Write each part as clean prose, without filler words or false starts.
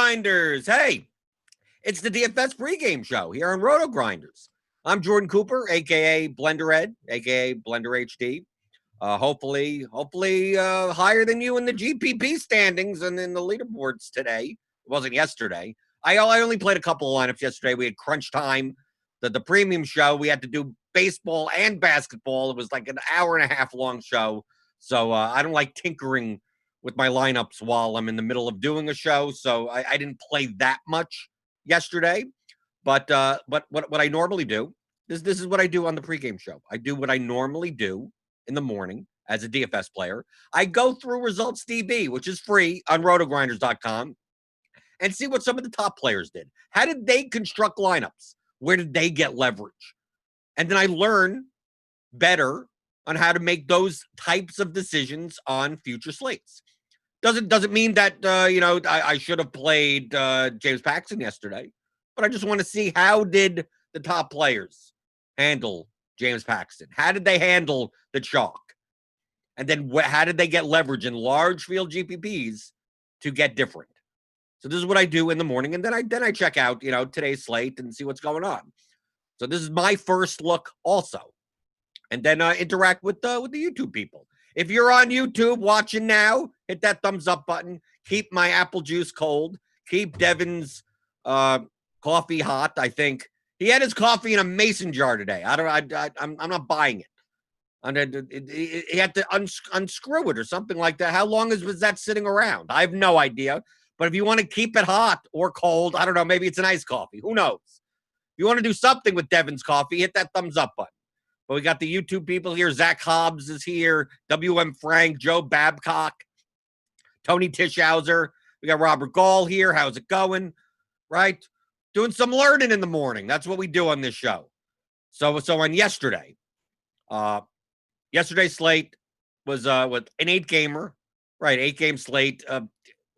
RotoGrinders. Hey, it's the DFS pregame show here on RotoGrinders. I'm Jordan Cooper, aka Blender Ed, aka Blender HD. Hopefully higher than you in the GPP standings and in the leaderboards today. It wasn't yesterday. I only played a couple of lineups yesterday. We had crunch time. The premium show, we had to do baseball and basketball. It was like an hour and a half long show. So I don't like tinkering with my lineups while I'm in the middle of doing a show. So I didn't play that much yesterday. But what I normally do, this is what I do on the pregame show. I do what I normally do in the morning as a DFS player. I go through Results DB, which is free on rotogrinders.com, and see what some of the top players did. How did they construct lineups? Where did they get leverage? And then I learn better on how to make those types of decisions on future slates. Doesn't mean that I should have played James Paxton yesterday, but I just want to see how did the top players handle James Paxton? How did they handle the chalk? And then how did they get leverage in large field GPPs to get different? So this is what I do in the morning, and then I check out today's slate and see what's going on. So this is my first look also, and then interact with the YouTube people. If you're on YouTube watching now, hit that thumbs up button. Keep my apple juice cold. Keep Devin's coffee hot. I think he had his coffee in a mason jar today. I'm not buying it. He had to unscrew it or something like that. How long was that sitting around? I have no idea. But if you want to keep it hot or cold, I don't know. Maybe it's an iced coffee. Who knows? If you want to do something with Devin's coffee, hit that thumbs up button. But we got the YouTube people here. Zach Hobbs is here. WM Frank, Joe Babcock, Tony Tischhauser. We got Robert Gall here. How's it going? Right? Doing some learning in the morning. That's what we do on this show. So on yesterday, yesterday's slate was with an 8-gamer, right? 8-game slate,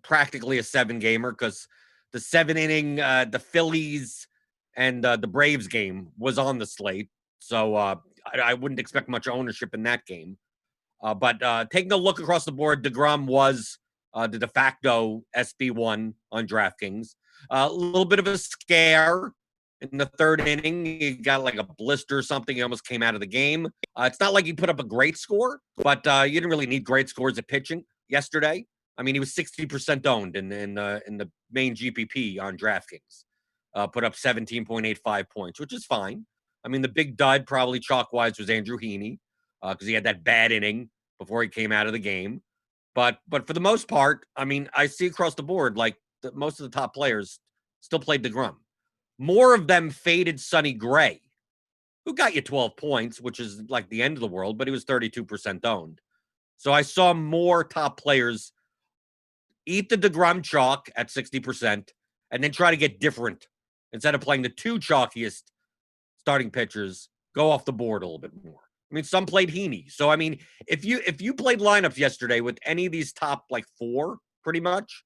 practically a 7-gamer because the 7-inning, the Phillies and the Braves game was on the slate. So I wouldn't expect much ownership in that game. But taking a look across the board, DeGrom was the de facto SB1 on DraftKings. A little bit of a scare in the 3rd inning. He got like a blister or something. He almost came out of the game. It's not like he put up a great score, but you didn't really need great scores at pitching yesterday. I mean, he was 60% owned in the main GPP on DraftKings. Put up 17.85 points, which is fine. I mean, the big dud probably chalk-wise was Andrew Heaney because he had that bad inning before he came out of the game. But for the most part, I mean, I see across the board, like most of the top players still played DeGrom. More of them faded Sonny Gray, who got you 12 points, which is like the end of the world, but he was 32% owned. So I saw more top players eat the DeGrom chalk at 60% and then try to get different. Instead of playing the 2 chalkiest starting pitchers, go off the board a little bit more. I mean, some played Heaney. So, I mean, if you played lineups yesterday with any of these top, like 4, pretty much,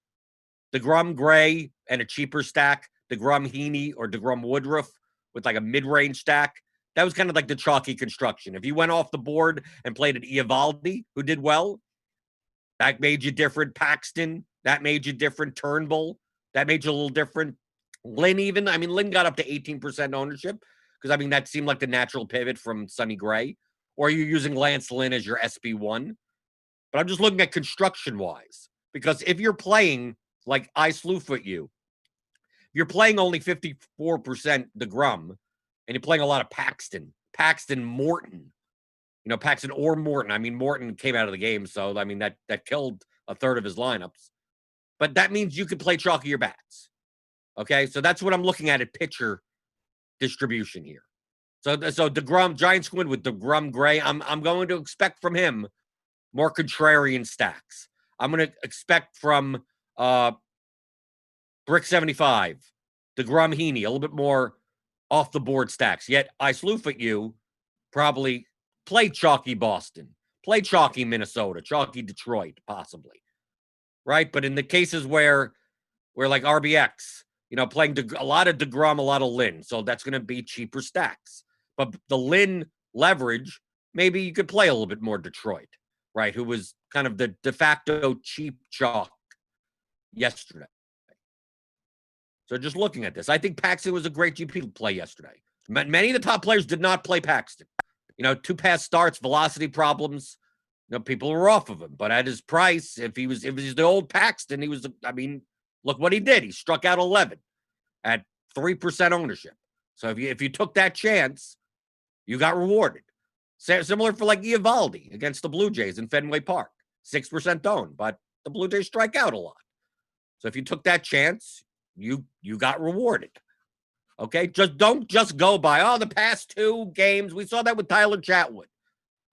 DeGrom Gray and a cheaper stack, DeGrom Heaney or DeGrom Woodruff with like a mid-range stack, that was kind of like the chalky construction. If you went off the board and played an Eovaldi, who did well, that made you different. Paxton, that made you different. Turnbull, that made you a little different. Lynn even. I mean, Lynn got up to 18% ownership because, I mean, that seemed like the natural pivot from Sonny Gray. Or you're using Lance Lynn as your SB1. But I'm just looking at construction-wise. Because if you're playing like I slew foot you, if you're playing only 54% DeGrom, and you're playing a lot of Paxton, Morton, Paxton or Morton. I mean, Morton came out of the game, so, I mean, that killed a third of his lineups. But that means you could play chalkier bats. Okay, so that's what I'm looking at pitcher distribution here. So DeGrom, Giant Squid with DeGrom Gray, I'm going to expect from him more contrarian stacks. I'm going to expect from Brick 75, DeGrom Heaney, a little bit more off the board stacks. Yet I slew at you, probably play chalky Boston, play chalky Minnesota, chalky Detroit, possibly. Right? But in the cases where like RBX, playing a lot of DeGrom, a lot of Lynn. So that's going to be cheaper stacks. But the Lynn leverage, maybe you could play a little bit more Detroit, right? Who was kind of the de facto cheap chalk yesterday. So just looking at this, I think Paxton was a great GP play yesterday. Many of the top players did not play Paxton. 2 past starts, velocity problems. People were off of him. But at his price, if he's the old Paxton, look what he did. He struck out 11 at 3% ownership. So if you took that chance, you got rewarded. Similar for like Eovaldi against the Blue Jays in Fenway Park, 6% owned, but the Blue Jays strike out a lot. So if you took that chance, you got rewarded. Okay, don't go by the past 2 games. We saw that with Tyler Chatwood.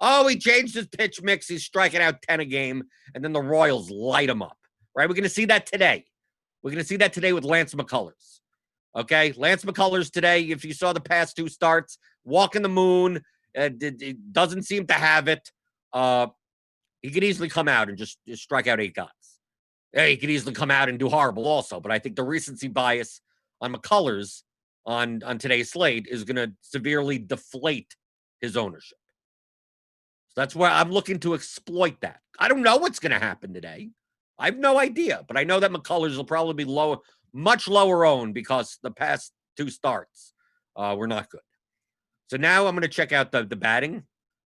Oh, he changed his pitch mix. He's striking out 10 a game, and then the Royals light him up. Right? We're going to see that today. We're going to see that today with Lance McCullers. Okay, Lance McCullers today. If you saw the past 2 starts, walking the moon. It doesn't seem to have it. He could easily come out and just strike out 8 guys. He could easily come out and do horrible also. But I think the recency bias on McCullers on today's slate is going to severely deflate his ownership. So that's where I'm looking to exploit that. I don't know what's going to happen today. I have no idea. But I know that McCullers will probably be lower, much lower owned because the past 2 starts were not good. So now I'm going to check out the batting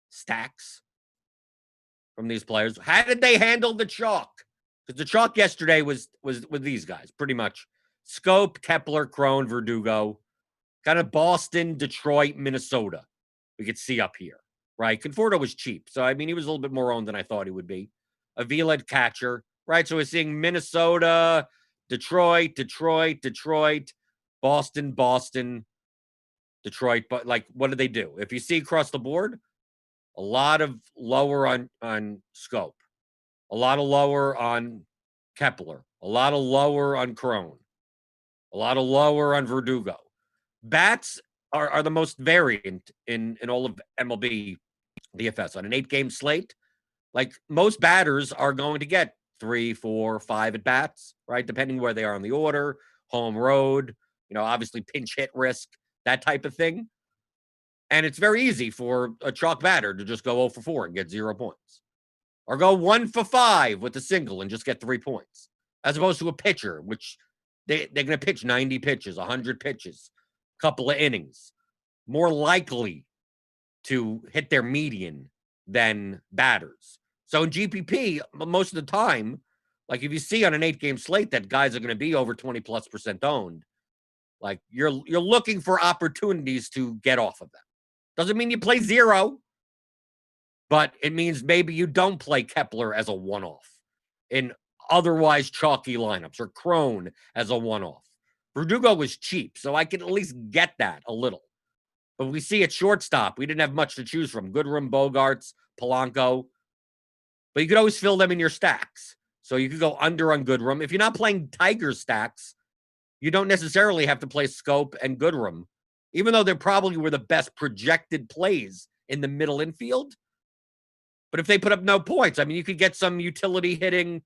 stacks from these players. How did they handle the chalk? Because the chalk yesterday was with these guys, pretty much. Scope, Kepler, Crone, Verdugo. Kind of Boston, Detroit, Minnesota. We could see up here, right? Conforto was cheap. So, he was a little bit more owned than I thought he would be. Avila catcher, right? So we're seeing Minnesota, Detroit, Boston, Detroit, but what do they do? If you see across the board, a lot of lower on Scope, a lot of lower on Kepler, a lot of lower on Crone, a lot of lower on Verdugo. Bats are the most variant in all of MLB DFS. On an 8-game slate, most batters are going to get 3, 4, 5 at bats, right? Depending where they are on the order, home, road, obviously pinch hit risk, that type of thing. And it's very easy for a chalk batter to just go 0 for 4 and get 0 points. Or go 1 for 5 with a single and just get 3 points. As opposed to a pitcher, which they're going to pitch 90 pitches, 100 pitches, a couple of innings. More likely to hit their median than batters. So in GPP, most of the time, if you see on an 8-game slate that guys are going to be over 20+% owned, you're looking for opportunities to get off of them. Doesn't mean you play 0, but it means maybe you don't play Kepler as a one-off in otherwise chalky lineups, or Crone as a one-off. Verdugo was cheap, so I could at least get that a little. But we see at shortstop, we didn't have much to choose from. Goodrum, Bogarts, Polanco. But you could always fill them in your stacks. So you could go under on Goodrum. If you're not playing Tiger stacks, you don't necessarily have to play Scope and Goodrum, even though they probably were the best projected plays in the middle infield. But if they put up no points, you could get some utility hitting.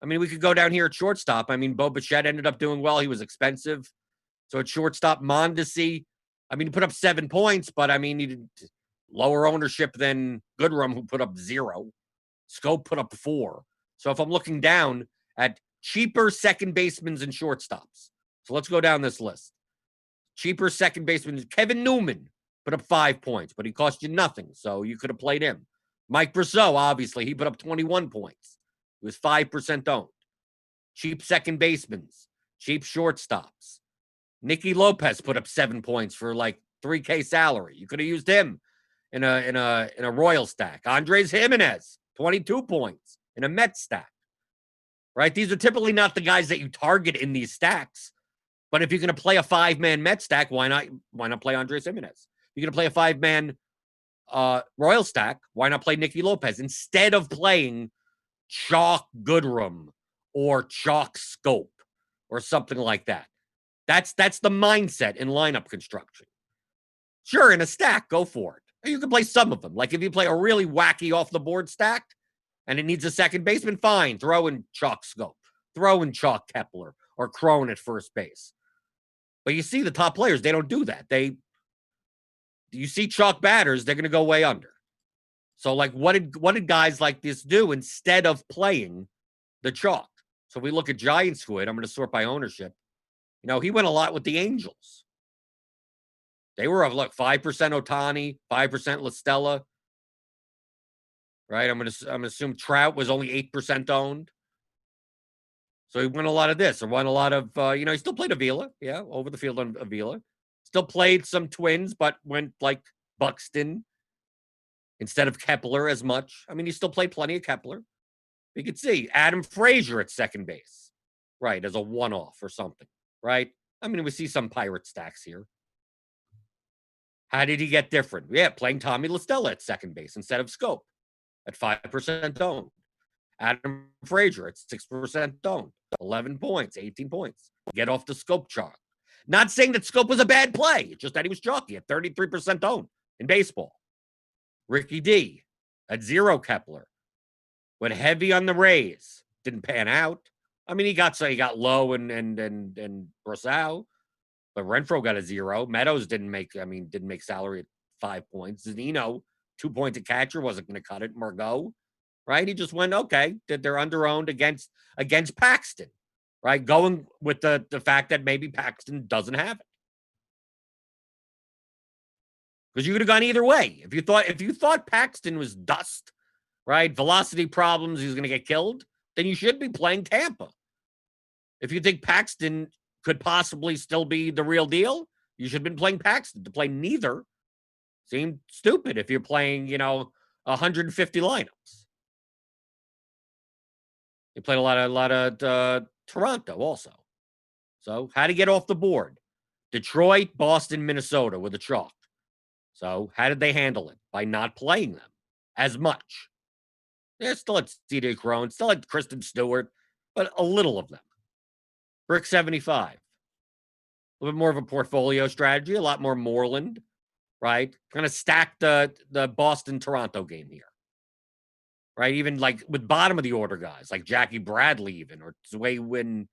We could go down here at shortstop. Bo Bichette ended up doing well. He was expensive. So at shortstop, Mondesi, he put up 7 points, but he did lower ownership than Goodrum, who put up 0. Scope put up 4. So if I'm looking down at cheaper second basemen and shortstops, so let's go down this list. Cheaper second baseman, Kevin Newman put up 5 points, but he cost you nothing, so you could have played him. Mike Brasso, obviously, he put up 21 points. He was 5% owned. Cheap second basemen, cheap shortstops. Nicky Lopez put up 7 points for $3K salary. You could have used him in a Royal stack. Andres Jimenez, 22 points in a Mets stack. Right? These are typically not the guys that you target in these stacks. But if you're going to play a 5-man Mets stack, why not play Andres Jimenez? If you're going to play a 5-man Royal stack, why not play Nicky Lopez instead of playing chalk Goodrum or chalk Scope or something like that? That's the mindset in lineup construction. Sure, in a stack, go for it. You can play some of them. If you play a really wacky off-the-board stack and it needs a second baseman, fine. Throw in chalk Scope. Throw in chalk Kepler or Crone at first base. But you see the top players, they don't do that. You see chalk batters, they're going to go way under. So, what did guys like this do instead of playing the chalk? So we look at Giant Squid. I'm going to sort by ownership. He went a lot with the Angels. They were of 5% Ohtani, 5% La Stella. Right? I'm gonna assume Trout was only 8% owned. So he won a lot of this. Or won a lot of he still played Avila, yeah, over the field on Avila. Still played some Twins, but went like Buxton instead of Kepler as much. I mean, he still played plenty of Kepler. You could see Adam Frazier at second base, right, as a one-off or something, right? I mean, we see some Pirate stacks here. How did he get different? Yeah, playing Tommy La Stella at second base instead of Scope at 5% owned. Adam Frazier at 6% owned. 11 points, 18 points. Get off the Scope chart. Not saying that Scope was a bad play, just that he was chalky at 33% owned in baseball. Ricky D at 0 Kepler. Went heavy on the Rays. Didn't pan out. I mean, he got low and Brosseau, but Renfroe got a 0. Meadows didn't make salary at 5 points. Zunino, 2 points a catcher, wasn't going to cut it. Margot, right? He just went, okay, they're under-owned against Paxton, right? Going with the fact that maybe Paxton doesn't have it. Because you could have gone either way. If you thought Paxton was dust, right? Velocity problems, he's going to get killed, then you should be playing Tampa. If you think Paxton could possibly still be the real deal, you should have been playing Paxton. To play neither seemed stupid if you're playing, 150 lineups. He played a lot of Toronto also. So how to get off the board? Detroit, Boston, Minnesota with a chalk. So how did they handle it? By not playing them as much. Yeah, still had C.J. Cron, still had Kristen Stewart, but a little of them. Brick 75. A little bit more of a portfolio strategy, a lot more Moreland, right? Kind of stack the Boston-Toronto game here. Right? Even like with bottom of the order guys, like Jackie Bradley even, or Tsui Lin.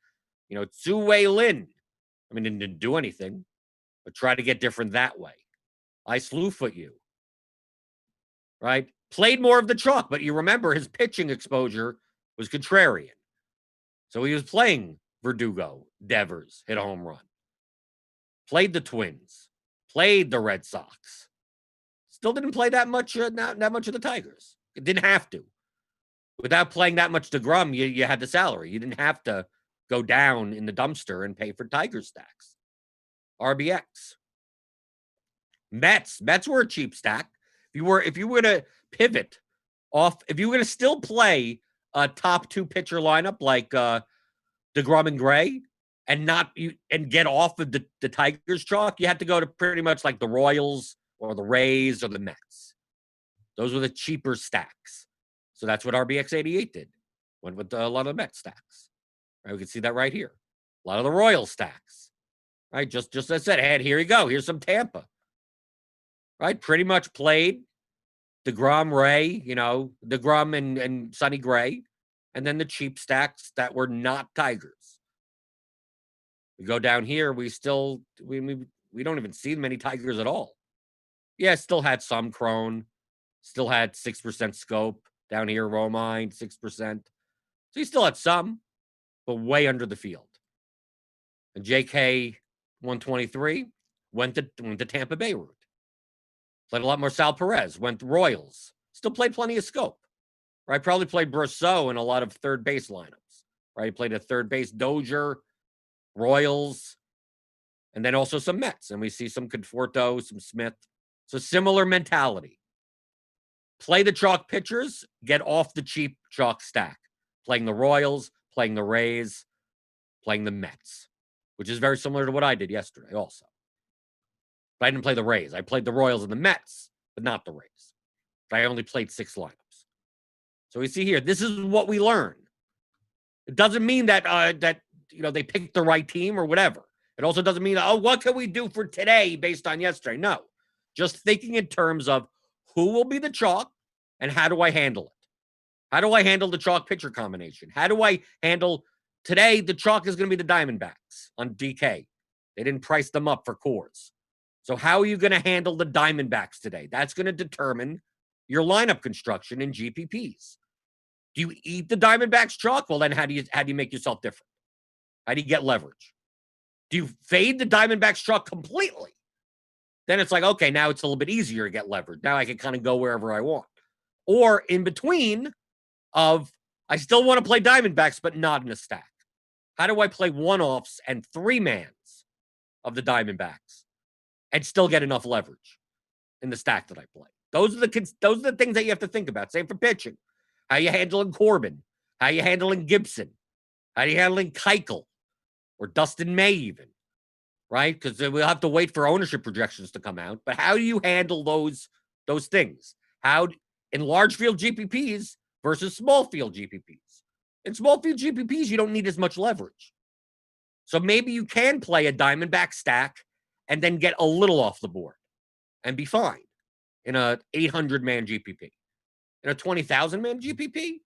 I mean, didn't do anything, but try to get different that way. I slew foot you. Right? Played more of the chalk, but you remember his pitching exposure was contrarian. So he was playing Verdugo, Devers, hit a home run. Played the Twins. Played the Red Sox. Still didn't play that much of the Tigers. It didn't have to. Without playing that much DeGrom, you had the salary. You didn't have to go down in the dumpster and pay for Tiger stacks. RBX. Mets were a cheap stack. If you were to pivot off, if you were to still play a top 2 pitcher lineup like DeGrom and Gray, and get off of the Tigers chalk, you had to go to pretty much like the Royals or the Rays or the Mets. Those were the cheaper stacks. So that's what RBX 88 did. Went with a lot of the Mets stacks. Right, we can see that right here. A lot of the Royals stacks. Right, just as I said, hey, here you go. Here's some Tampa. Right, pretty much played DeGrom, Ray, DeGrom and Sonny Gray, and then the cheap stacks that were not Tigers. We go down here, we don't even see many Tigers at all. Yeah, still had some Crone, still had 6% Scope. Down here, Romine, 6%. So he still had some, but way under the field. And JK 123 went to Tampa Bay route. Played a lot more Sal Perez, went Royals. Still played plenty of Scope. Right? Probably played Brosseau in a lot of third base lineups. Right? He played a third base Dozier, Royals, and then also some Mets. And we see some Conforto, some Smith. So similar mentality. Play the chalk pitchers, get off the cheap chalk stack. Playing the Royals, playing the Rays, playing the Mets, which is very similar to what I did yesterday also. But I didn't play the Rays. I played the Royals and the Mets, but not the Rays. But I only played 6 lineups. So we see here, this is what we learn. It doesn't mean that they picked the right team or whatever. It also doesn't mean, what can we do for today based on yesterday? No. Just thinking in terms of who will be the chalk and how do I handle it? How do I handle the chalk pitcher combination? How do I handle today? The chalk is going to be the Diamondbacks on DK. They didn't price them up for cores. So how are you going to handle the Diamondbacks today? That's going to determine your lineup construction in GPPs. Do you eat the Diamondbacks chalk? Well, then how do you make yourself different? How do you get leverage? Do you fade the Diamondbacks truck completely? Then it's like, okay, now it's a little bit easier to get leverage. Now I can kind of go wherever I want. Or in between of, I still want to play Diamondbacks, but not in a stack. How do I play one-offs and 3-mans of the Diamondbacks and still get enough leverage in the stack that I play? Those are the things that you have to think about. Same for pitching. How you handling Corbin? How you handling Gibson? How you handling Keuchel or Dustin May even? Right? Because we'll have to wait for ownership projections to come out. But how do you handle those things? How in large field GPPs versus small field GPPs? In small field GPPs, you don't need as much leverage. So maybe you can play a Diamondback stack and then get a little off the board and be fine in a 800-man GPP. In a 20,000-man GPP,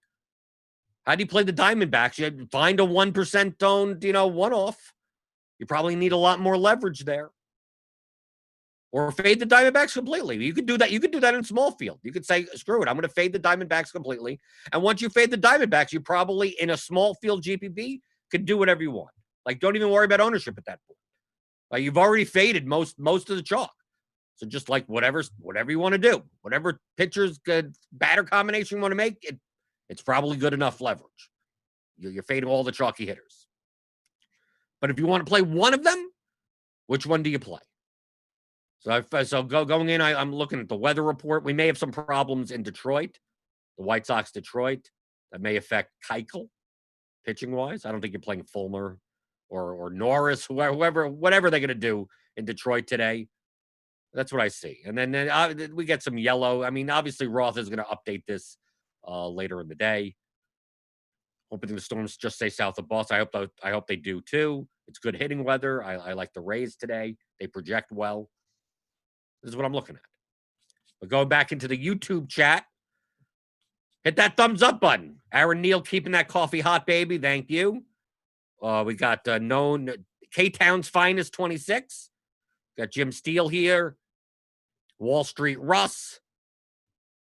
how do you play the Diamondbacks? You find a 1% owned, one-off. You probably need a lot more leverage there. Or fade the Diamondbacks completely. You could do that. You could do that in small field. You could say, screw it, I'm going to fade the Diamondbacks completely. And once you fade the Diamondbacks, you probably, in a small field GPP, could do whatever you want. Like, don't even worry about ownership at that point. Like, you've already faded most of the chalk. So just like whatever you want to do, whatever pitcher's good batter combination you want to make, it's probably good enough leverage. You're fading all the chalky hitters. But if you want to play one of them, which one do you play? So going in, I'm looking at the weather report. We may have some problems in Detroit, the White Sox, Detroit, that may affect Keuchel pitching wise. I don't think you're playing Fulmer or Norris, whatever they're going to do in Detroit today. That's what I see. And then we get some yellow. I mean, obviously Roth is going to update this later in the day. Hoping the Storms just stay south of Boston. I hope they do too. It's good hitting weather. I like the Rays today. They project well. This is what I'm looking at. But going back into the YouTube chat, hit that thumbs up button. Aaron Neal keeping that coffee hot, baby. Thank you. We got known K-Town's Finest 26. Got Jim Steele here. Wall Street Russ.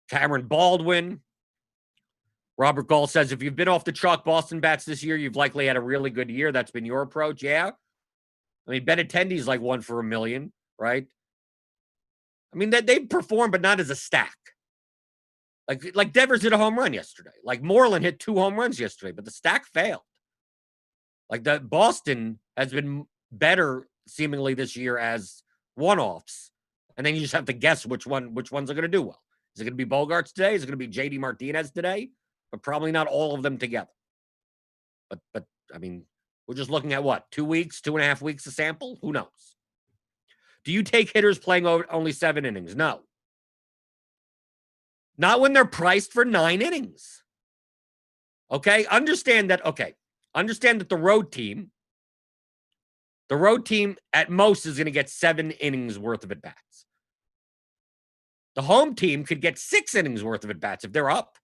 Cameron Baldwin. Robert Gall says, if you've been off the chalk Boston bats this year, you've likely had a really good year. That's been your approach. Yeah. I mean, Benintendi's like 1 for $1 million, right? I mean, they performed, but not as a stack. Like Devers hit a home run yesterday. Like Moreland hit 2 home runs yesterday, but the stack failed. Like that Boston has been better seemingly this year as one-offs. And then you just have to guess which ones are going to do well. Is it going to be Bogarts today? Is it going to be JD Martinez today? But probably not all of them together. But I mean, we're just looking at what? 2 weeks, 2.5 weeks to sample? Who knows? Do you take hitters playing only 7 innings? No. Not when they're priced for 9 innings. Okay? Understand that the road team at most is going to get 7 innings worth of at-bats. The home team could get 6 innings worth of at-bats if they're up.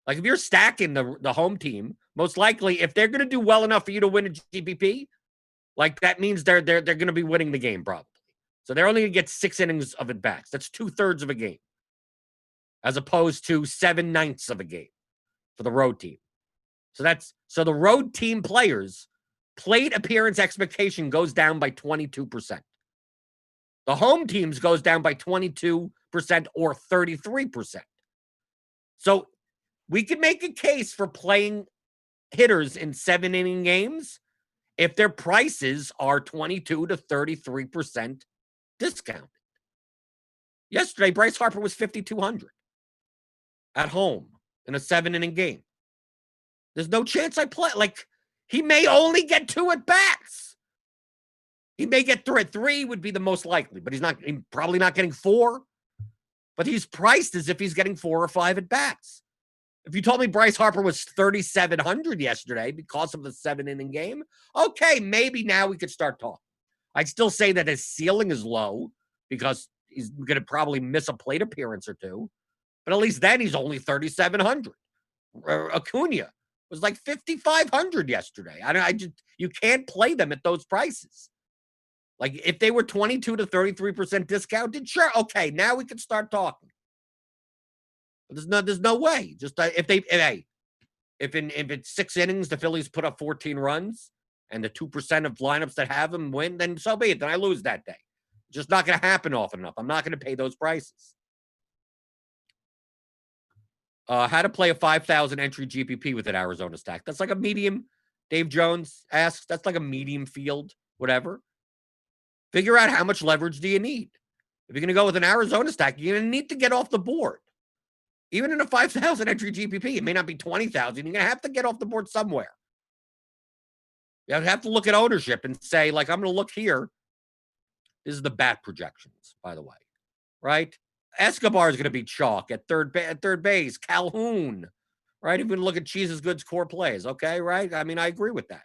Like if you're stacking the home team, most likely if they're going to do well enough for you to win a GPP, like that means they're going to be winning the game probably. So they're only going to get 6 innings of at-bats. That's 2/3 of a game, as opposed to 7/9 of a game for the road team. So the road team players' plate appearance expectation goes down by 22%. The home teams goes down by 22% or 33%. So we could make a case for playing hitters in 7-inning games if their prices are 22 to 33% discounted. Yesterday, Bryce Harper was 5,200 at home in a 7-inning game. There's no chance I play. Like, he may only get 2 at-bats. He may get 3. 3 would be the most likely, but he's probably not getting 4. But he's priced as if he's getting 4 or 5 at-bats. If you told me Bryce Harper was 3,700 yesterday because of the 7-inning game, okay, maybe now we could start talking. I'd still say that his ceiling is low because he's going to probably miss a plate appearance or 2. But at least then he's only 3,700. Acuna was like 5,500 yesterday. You can't play them at those prices. Like if they were 22 to 33% discounted, sure, okay, now we can start talking. But there's no way. Just if it's 6 innings, the Phillies put up 14 runs, and the 2% of lineups that have him win, then so be it. Then I lose that day. Just not going to happen often enough. I'm not going to pay those prices. How to play a 5,000 entry GPP with an Arizona stack. That's like a medium. Dave Jones asks. That's like a medium field, whatever. Figure out how much leverage do you need. If you're going to go with an Arizona stack, you're going to need to get off the board. Even in a 5,000 entry GPP, it may not be 20,000. You're going to have to get off the board somewhere. You have to look at ownership and say, like, I'm going to look here. This is the bat projections, by the way, right? Escobar is going to be chalk at third base. Calhoun, right? If we look at Cheese's Goods core plays, okay, right? I mean, I agree with that.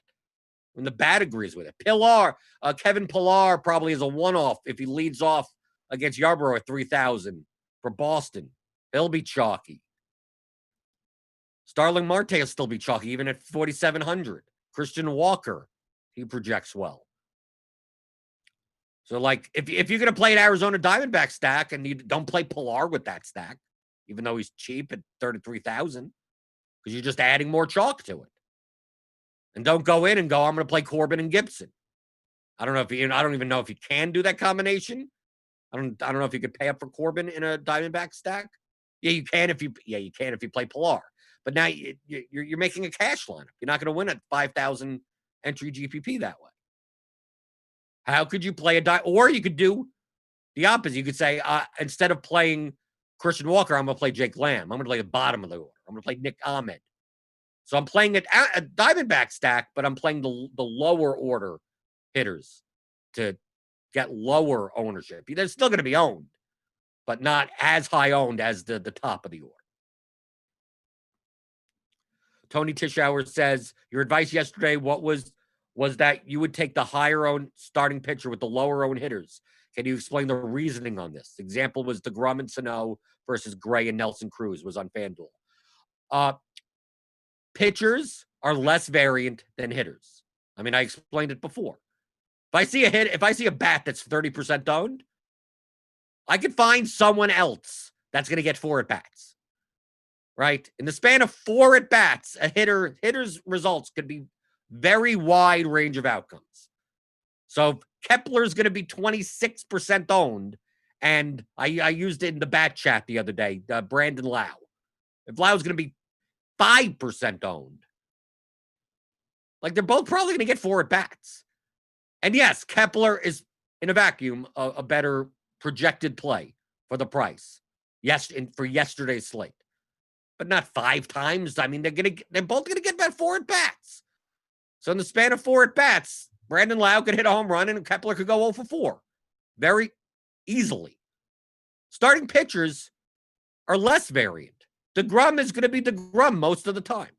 And the bat agrees with it. Pillar, Kevin Pillar probably is a one-off if he leads off against Yarborough at 3,000 for Boston. He'll be chalky. Starling Marte will still be chalky, even at 4,700. Christian Walker, he projects well. So, like, if you're going to play an Arizona Diamondback stack and you don't play Pillar with that stack, even though he's cheap at 33,000, because you're just adding more chalk to it. And don't go in and go, I'm going to play Corbin and Gibson. I don't even know if you can do that combination. I don't know if you could pay up for Corbin in a Diamondback stack. Yeah, you can if you play Pillar. But now you're making a cash lineup. You're not going to win at 5,000 entry GPP that way. How could you play or you could do the opposite. You could say, instead of playing Christian Walker, I'm going to play Jake Lamb. I'm going to play the bottom of the order. I'm going to play Nick Ahmed. So I'm playing a Diamondback stack, but I'm playing the lower order hitters to get lower ownership. They're still going to be owned, but not as high owned as the top of the order. Tony Tischauer says, your advice yesterday, what was that you would take the higher owned starting pitcher with the lower owned hitters. Can you explain the reasoning on this? Example was DeGrom and Sano versus Gray and Nelson Cruz was on Fanduel. Pitchers are less variant than hitters. I mean, I explained it before. If I see a bat that's 30% owned, I could find someone else that's going to get 4 at-bats. Right? In the span of 4 at-bats, hitter's results could be very wide range of outcomes. So Kepler's going to be 26% owned, and I used it in the bat chat the other day, Brandon Lau. If Lau's going to be 5% owned, like they're both probably going to get 4 at-bats. And yes, Kepler is, in a vacuum, a better projected play for the price. Yes, for yesterday's slate. But not 5 times. I mean, they're both going to get about 4 at-bats. So in the span of 4 at-bats, Brandon Lau could hit a home run and Kepler could go 0 for 4. Very easily. Starting pitchers are less variant. DeGrom is going to be DeGrom most of the time.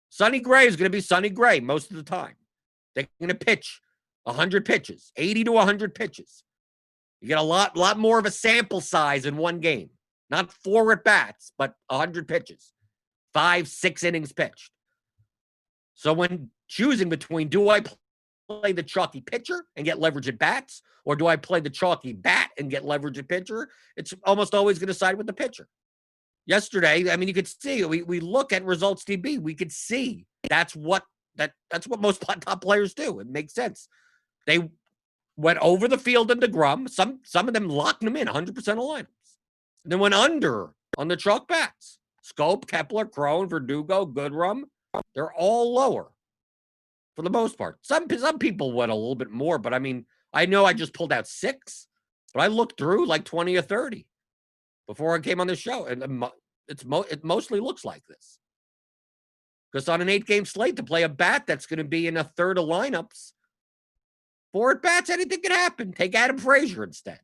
Sonny Gray is going to be Sonny Gray most of the time. They're going to pitch 100 pitches, 80 to 100 pitches. You get a lot more of a sample size in one game. Not 4 at-bats, but 100 pitches. 5, 6 innings pitched. So when choosing between, do I play the chalky pitcher and get leverage at bats, or do I play the chalky bat and get leverage at pitcher? It's almost always going to side with the pitcher. Yesterday, I mean, you could see, we look at results DB, we could see that's what most top players do. It makes sense. They went over the field in DeGrom. Some of them locked them in 100% of lineups. And then went under on the chalk bats. Scope, Kepler, Crone, Verdugo, Goodrum, they're all lower for the most part. Some people went a little bit more, but I mean, I know I just pulled out 6, but I looked through like 20 or 30 before I came on the show, and it mostly looks like this. Because on an 8-game slate, to play a bat that's going to be in a third of lineups, 4 at-bats, anything can happen. Take Adam Frazier instead.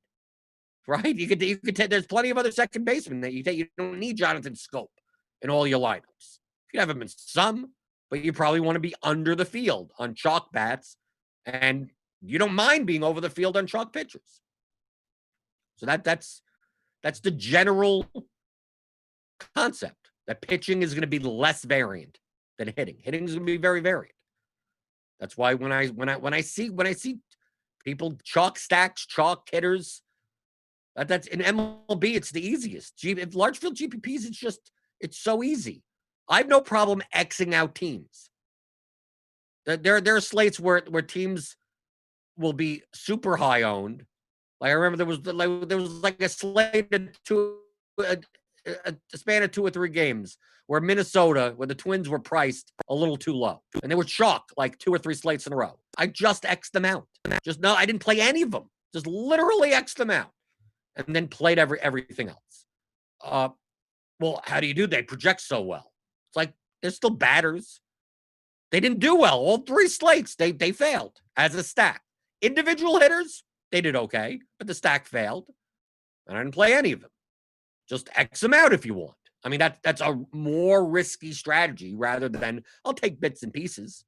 Right? You could take, there's plenty of other second basemen that you take. You don't need Jonathan Scope in all your lineups. You have him in some, but you probably want to be under the field on chalk bats, and you don't mind being over the field on chalk pitchers. So that's the general concept, that pitching is going to be less variant than hitting. Hitting is going to be very variant. That's why when I see people chalk stacks, chalk hitters, that's in MLB, it's the easiest. If large field GPPs, it's so easy. I have no problem Xing out teams. There are slates where teams will be super high owned. Like I remember there was like a slate of a span of 2 or 3 games where Minnesota, where the Twins were priced a little too low, and they were chalk like 2 or 3 slates in a row. I just X'd them out. I didn't play any of them. Just literally X'd them out, and then played everything else. Well, how do you do? They project so well. It's like they're still batters. They didn't do well. All 3 slates, they failed as a stack. Individual hitters, they did okay, but the stack failed. And I didn't play any of them. Just X them out if you want. I mean, that's a more risky strategy rather than I'll take bits and pieces.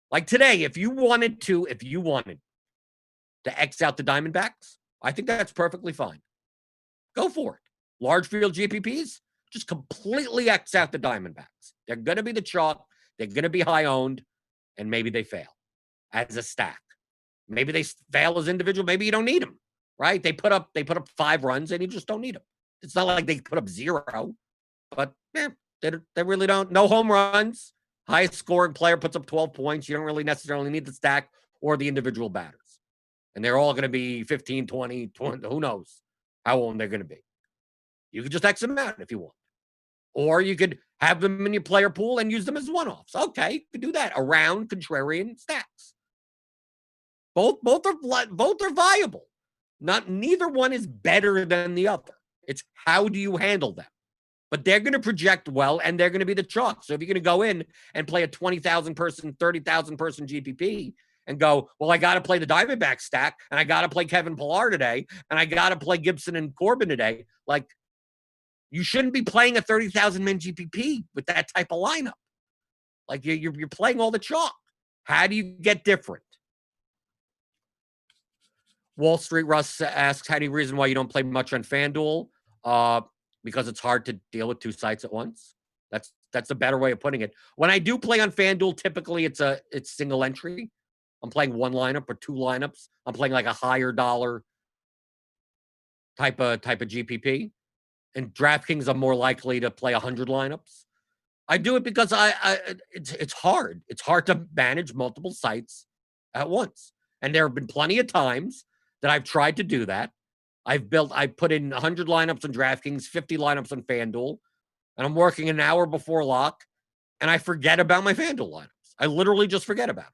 Like today, if you wanted to X out the Diamondbacks, I think that's perfectly fine. Go for it. Large field GPPs, just completely X out the Diamondbacks. They're going to be the chalk. They're going to be high owned, and maybe they fail as a stack. Maybe they fail as individual. Maybe you don't need them, right? They put up 5 runs, and you just don't need them. It's not like they put up 0, but they really don't. No home runs. Highest scoring player puts up 12 points. You don't really necessarily need the stack or the individual batters. And they're all going to be 15, 20, who knows how old they're going to be. You could just X them out if you want. Or you could have them in your player pool and use them as one-offs. Okay, you could do that around contrarian stacks. Both are viable. Neither one is better than the other. It's how do you handle them? But they're going to project well, and they're going to be the chalk. So if you're going to go in and play a 20,000 person, 30,000 person GPP and go, well, I got to play the Diamondback stack, and I got to play Kevin Pillar today, and I got to play Gibson and Corbin today. Like, you shouldn't be playing a 30,000 man GPP with that type of lineup. Like you're playing all the chalk. How do you get different? Wall Street Russ asks, how do you reason why you don't play much on Fanduel? Because it's hard to deal with 2 sites at once. That's a better way of putting it. When I do play on Fanduel, typically it's single entry. I'm playing 1 lineup or 2 lineups. I'm playing like a higher dollar type of GPP. And Draftkings, I'm more likely to play 100 lineups. I do it because it's hard. It's hard to manage multiple sites at once. And there have been plenty of times that I've tried to do that. I put in 100 lineups on DraftKings, 50 lineups on FanDuel, and I'm working an hour before lock, and I forget about my FanDuel lineups. I literally just forget about it.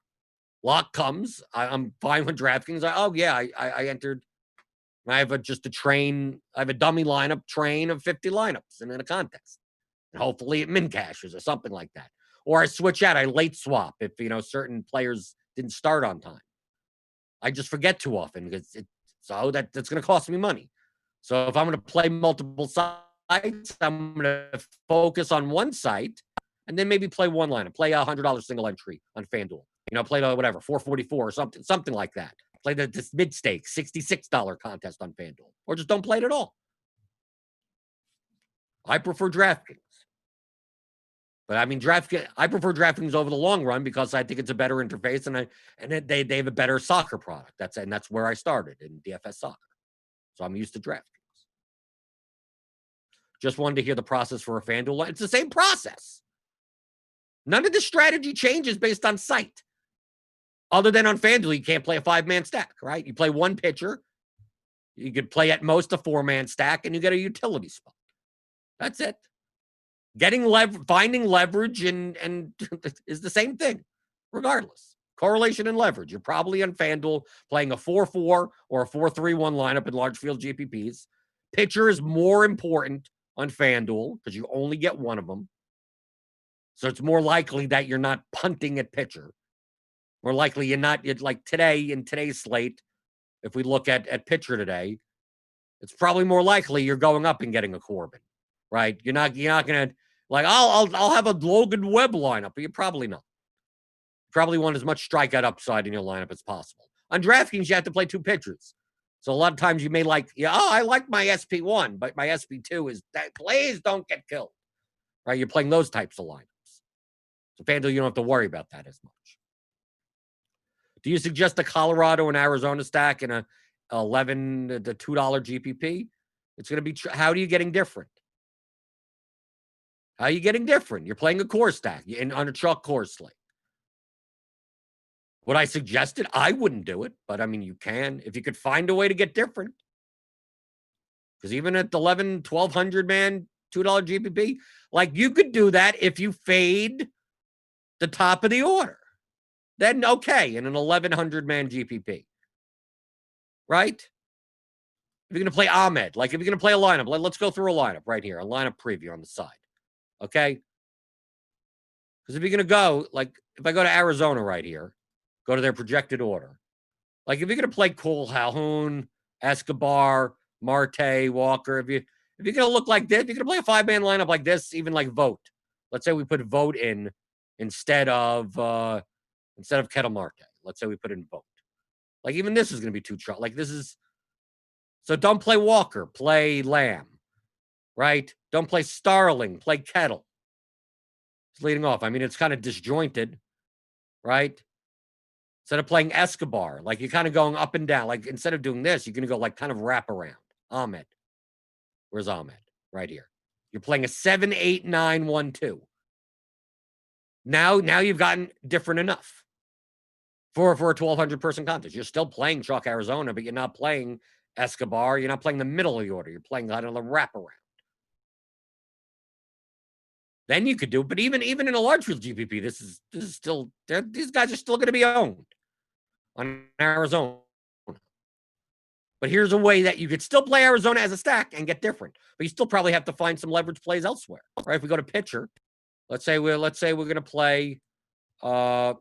Lock comes, I'm fine with DraftKings. I entered. I have a dummy lineup train of 50 lineups and in a contest. And hopefully it min cashes or something like that. Or I switch out, I late swap if certain players didn't start on time. I just forget too often because that's going to cost me money. So if I'm going to play multiple sites, I'm going to focus on one site and then maybe play one lineup, play a $100 single entry on FanDuel. Play the whatever, 444 or something like that. Play this mid-stake, $66 contest on FanDuel. Or just don't play it at all. I prefer DraftKings. But I mean, I prefer DraftKings over the long run because I think it's a better interface and they have a better soccer product. That's where I started in DFS soccer. So I'm used to DraftKings. Just wanted to hear the process for a FanDuel. It's the same process. None of the strategy changes based on site. Other than on FanDuel, you can't play a 5-man stack, right? You play 1 pitcher. You could play at most a 4-man stack, and you get a utility spot. That's it. Finding leverage and is the same thing, regardless. Correlation and leverage. You're probably on FanDuel playing a 4-4 or a 4-3-1 lineup in large field GPPs. Pitcher is more important on FanDuel because you only get one of them. So it's more likely that you're not punting at pitcher. More likely you're like today in today's slate. If we look at pitcher today, it's probably more likely you're going up and getting a Corbin, right? You're not gonna like I'll have a Logan Webb lineup, but you're probably not. You probably want as much strikeout upside in your lineup as possible. On DraftKings, you have to play 2 pitchers, so a lot of times you may I like my SP1, but my SP2 is that please don't get killed, right? You're playing those types of lineups. So FanDuel, you don't have to worry about that as much. Do you suggest a Colorado and Arizona stack in a $11 to $2 GPP? It's going to be how are you getting different? How are you getting different? You're playing a core stack on a chalk core slate. Would I suggest it? I wouldn't do it, but I mean, you can if you could find a way to get different. Because even at 1,200, man, $2 GPP, like you could do that if you fade the top of the order. Then okay, in an 1,100 man GPP, right? If you're going to play Ahmed, like if you're going to play a lineup, let's go through a lineup right here, a lineup preview on the side, okay? Because if you're going to go, like if I go to Arizona right here, go to their projected order, like if you're going to play Cole, Calhoun, Escobar, Marte, Walker, if you're going to look like this, if you're going to play a 5-man lineup like this, even like Vote. Let's say we put Vote in instead of Kettle Marte. Let's say we put in Vote. Like even this is going to be too short. Like this is so don't play Walker, play Lamb, right? Don't play Starling, play Kettle. It's leading off. I mean, it's kind of disjointed, right? Instead of playing Escobar, like you're kind of going up and down. Like instead of doing this, you're going to go like kind of wrap around. Ahmed. Where's Ahmed? Right here. You're playing a 7, 8, 9, 1, 2. Now you've gotten different enough for a 1,200 person contest. You're still playing Chalk Arizona, but you're not playing Escobar. You're not playing the middle of the order. You're playing kind of the wraparound. Then you could do it, but even in a large field GPP, this is still these guys are still going to be owned on Arizona. But here's a way that you could still play Arizona as a stack and get different, but you still probably have to find some leverage plays elsewhere, right? If we go to pitcher, let's say we're going to play. Can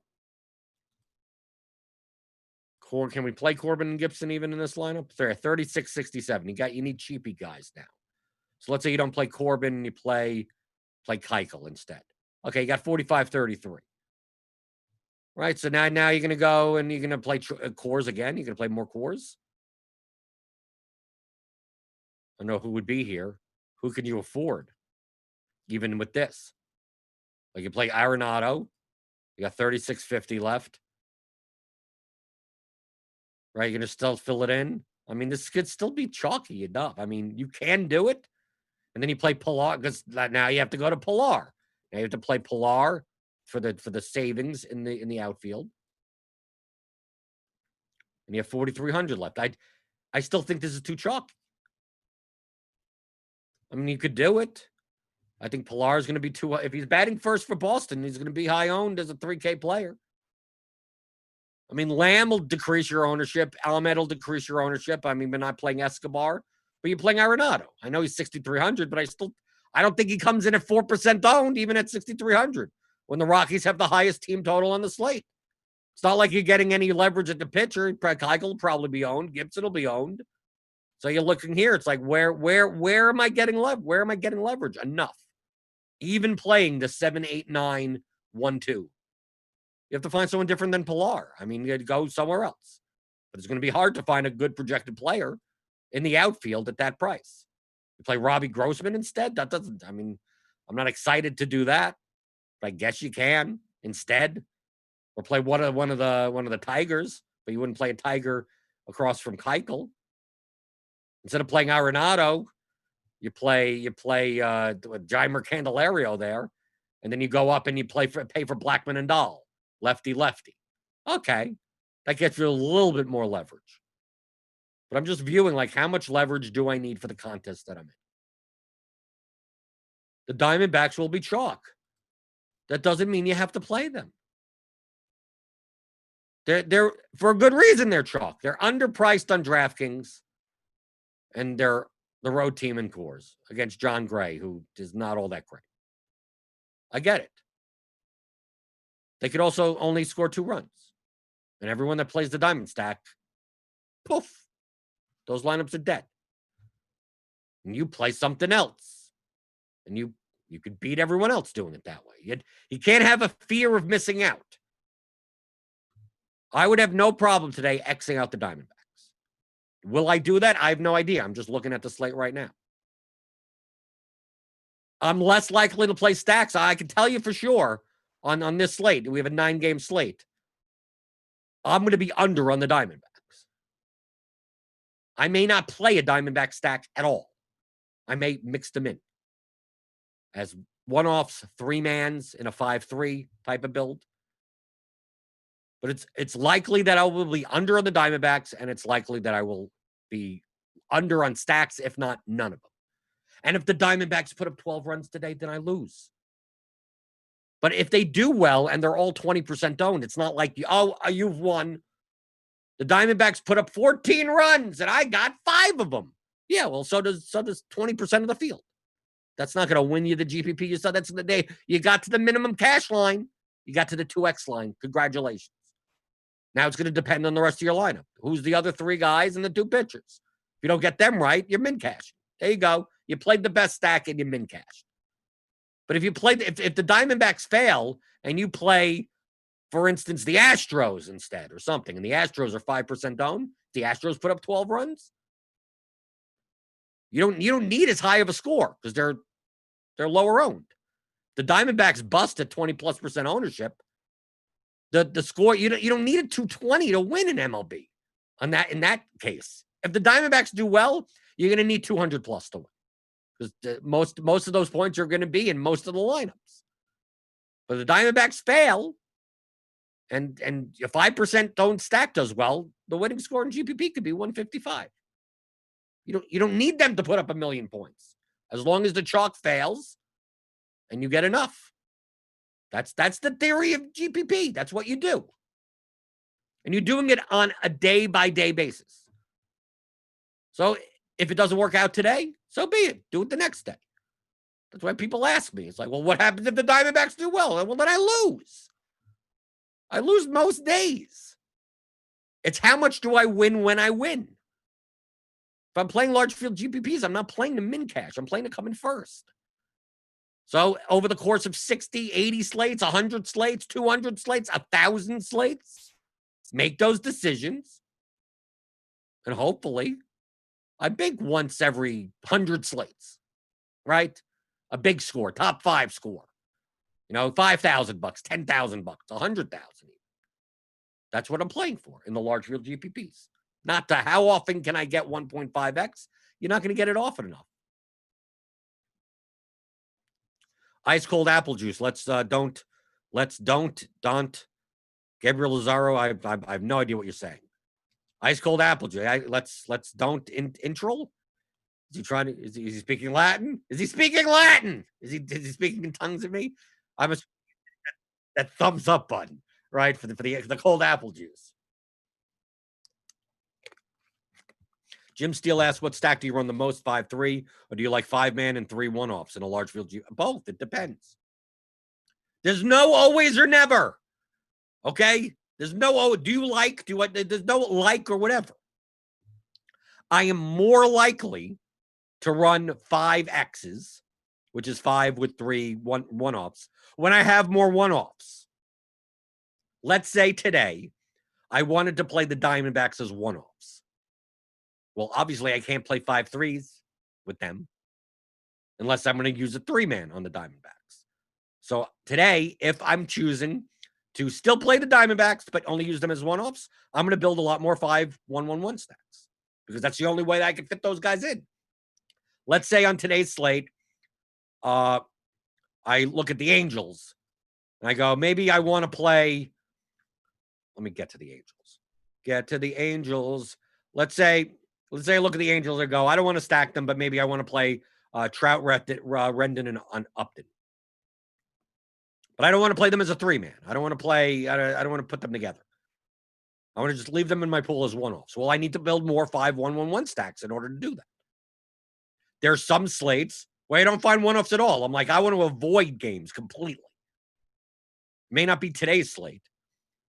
we play Corbin and Gibson even in this lineup? They're 36-67. You need cheapy guys now. So let's say you don't play Corbin and you play Keuchel instead. Okay, you got 45-33. Right, so now you're going to go and you're going to play cores again. You're going to play more cores. I don't know who would be here. Who can you afford? Even with this. Like you play Arenado. You got 36.50 left. Right, you're going to still fill it in. I mean, this could still be chalky enough. I mean, you can do it. And then you play Pilar because now you have to go to Pilar. Now you have to play Pilar for the savings in the outfield. And you have 4,300 left. I still think this is too chalky. I mean, you could do it. I think Pilar is going to be too. If he's batting first for Boston, he's going to be high owned as a 3K player. I mean, Lamb will decrease your ownership. Almed will decrease your ownership. I mean, we're not playing Escobar, but you're playing Arenado. I know he's 6,300, but I don't think he comes in at 4% owned, even at 6,300, when the Rockies have the highest team total on the slate. It's not like you're getting any leverage at the pitcher. Keuchel will probably be owned. Gibson will be owned. So you're looking here. It's like, where am I getting Where am I getting leverage? Enough. Even playing the 7, 8, 9, 1, 2. You have to find someone different than Pilar. I mean, you'd go somewhere else. But it's going to be hard to find a good projected player in the outfield at that price. You play Robbie Grossman instead? That doesn't, I mean, I'm not excited to do that. But I guess you can instead. Or play one of the Tigers, but you wouldn't play a Tiger across from Keuchel. Instead of playing Arenado, you play Jeimer Candelario there, and then you go up and you pay for Blackman and Dahl, lefty. Okay, that gets you a little bit more leverage. But I'm just viewing like how much leverage do I need for the contest that I'm in? The Diamondbacks will be chalk. That doesn't mean you have to play them. They're for a good reason. They're chalk. They're underpriced on DraftKings, and they're the road team in Coors against John Gray, who is not all that great. I get it. They could also only score 2 runs. And everyone that plays the diamond stack, poof, those lineups are dead. And you play something else. And you could beat everyone else doing it that way. You can't have a fear of missing out. I would have no problem today Xing out the Diamondbacks. Will I do that? I have no idea. I'm just looking at the slate right now. I'm less likely to play stacks. I can tell you for sure on this slate. We have a 9-game slate. I'm going to be under on the Diamondbacks. I may not play a Diamondback stack at all. I may mix them in as one-offs, 3-mans in a 5-3 type of build. But it's likely that I will be under on the Diamondbacks, and it's likely that I will be under on stacks, if not none of them. And if the Diamondbacks put up 12 runs today, then I lose. But if they do well and they're all 20% owned, it's not like, you've won. The Diamondbacks put up 14 runs and I got 5 of them. Yeah, well, so does 20% of the field. That's not going to win you the GPP. You saw that's the day you got to the minimum cash line. You got to the 2x line. Congratulations. Now it's going to depend on the rest of your lineup. Who's the other 3 guys and the 2 pitchers? If you don't get them right, you're min cash. There you go. You played the best stack and you min cash. But if you play, if the Diamondbacks fail and you play, for instance, the Astros instead or something, and the Astros are 5% owned, the Astros put up 12 runs. You don't need as high of a score because they're lower owned. The Diamondbacks bust at 20+% ownership. The score, you don't need a 220 to win in MLB in that case. If the Diamondbacks do well, you're going to need 200 plus to win because most of those points are going to be in most of the lineups. But the Diamondbacks fail, and if 5% don't stack does well, the winning score in GPP could be 155. You don't need them to put up 1 million points as long as the chalk fails and you get enough. That's the theory of GPP. That's what you do. And you're doing it on a day-by-day basis. So if it doesn't work out today, so be it. Do it the next day. That's why people ask me. It's like, well, what happens if the Diamondbacks do well? Well, then I lose. I lose most days. It's how much do I win when I win? If I'm playing large field GPPs, I'm not playing to min cash. I'm playing to come in first. So over the course of 60, 80 slates, 100 slates, 200 slates, 1,000 slates, make those decisions. And hopefully I big once every 100 slates, right? A big score, top 5 score. $5,000, $10,000, 100,000. That's what I'm playing for in the large field GPPs. Not to how often can I get 1.5x? You're not going to get it often enough. Ice cold apple juice. Let's don't. Gabriel Lazaro, I have no idea what you're saying. Ice cold apple juice. Let's don't intro. Is he trying to? Is he speaking Latin? Is he speaking Latin? Is he speaking in tongues at me? I'm that thumbs up button, right, for the cold apple juice. Jim Steele asks, what stack do you run the most, 5-3, or do you like 5-man and 3 one-offs in a large field? Both. It depends. There's no always or never. Okay? There's no, do you like, there's no like or whatever. I am more likely to run 5Xs, which is 5 with 3 one-offs, when I have more one-offs. Let's say today, I wanted to play the Diamondbacks as one-offs. Well, obviously, I can't play 5-3s with them unless I'm going to use a 3-man on the Diamondbacks. So today, if I'm choosing to still play the Diamondbacks, but only use them as one-offs, I'm going to build a lot more 5-1-1-1 stacks because that's the only way that I can fit those guys in. Let's say on today's slate, I look at the Angels and I go, maybe I want to play. Let me get to the Angels. Let's say I look at the Angels and go, I don't want to stack them, but maybe I want to play Trout, Rendon, and Upton. But I don't want to play them as a 3-man. I don't want to put them together. I want to just leave them in my pool as one-offs. Well, I need to build more 5-1-1-1 stacks in order to do that. There's some slates where I don't find one-offs at all. I'm like, I want to avoid games completely. May not be today's slate.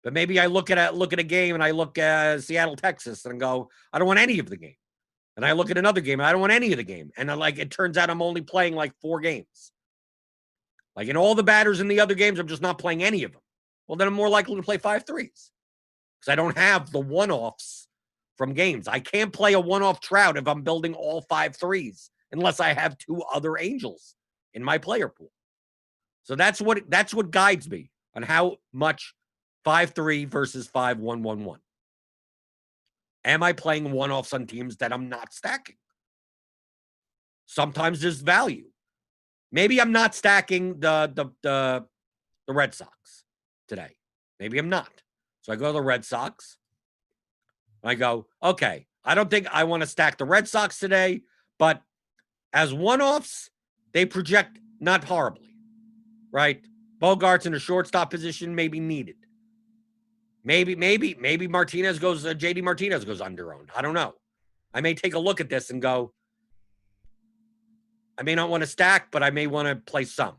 But maybe I look at a game and I look at Seattle, Texas, and go, I don't want any of the game. And I look at another game and I don't want any of the game. And it turns out I'm only playing like 4 games. Like in all the batters in the other games, I'm just not playing any of them. Well, then I'm more likely to play 5-3s because I don't have the one-offs from games. I can't play a one-off Trout if I'm building all 5-3s unless I have 2 other Angels in my player pool. So that's what guides me on how much 5-3 versus 5-1-1-1. Am I playing one-offs on teams that I'm not stacking? Sometimes there's value. Maybe I'm not stacking the Red Sox today. Maybe I'm not. So So I go to the Red Sox. I go, okay, I don't think I want to stack the Red Sox today, but as one-offs, they project not horribly, right? Bogart's in a shortstop position, maybe needed. Maybe Martinez goes, JD Martinez goes under-owned. I don't know. I may take a look at this and go, I may not want to stack, but I may want to play some.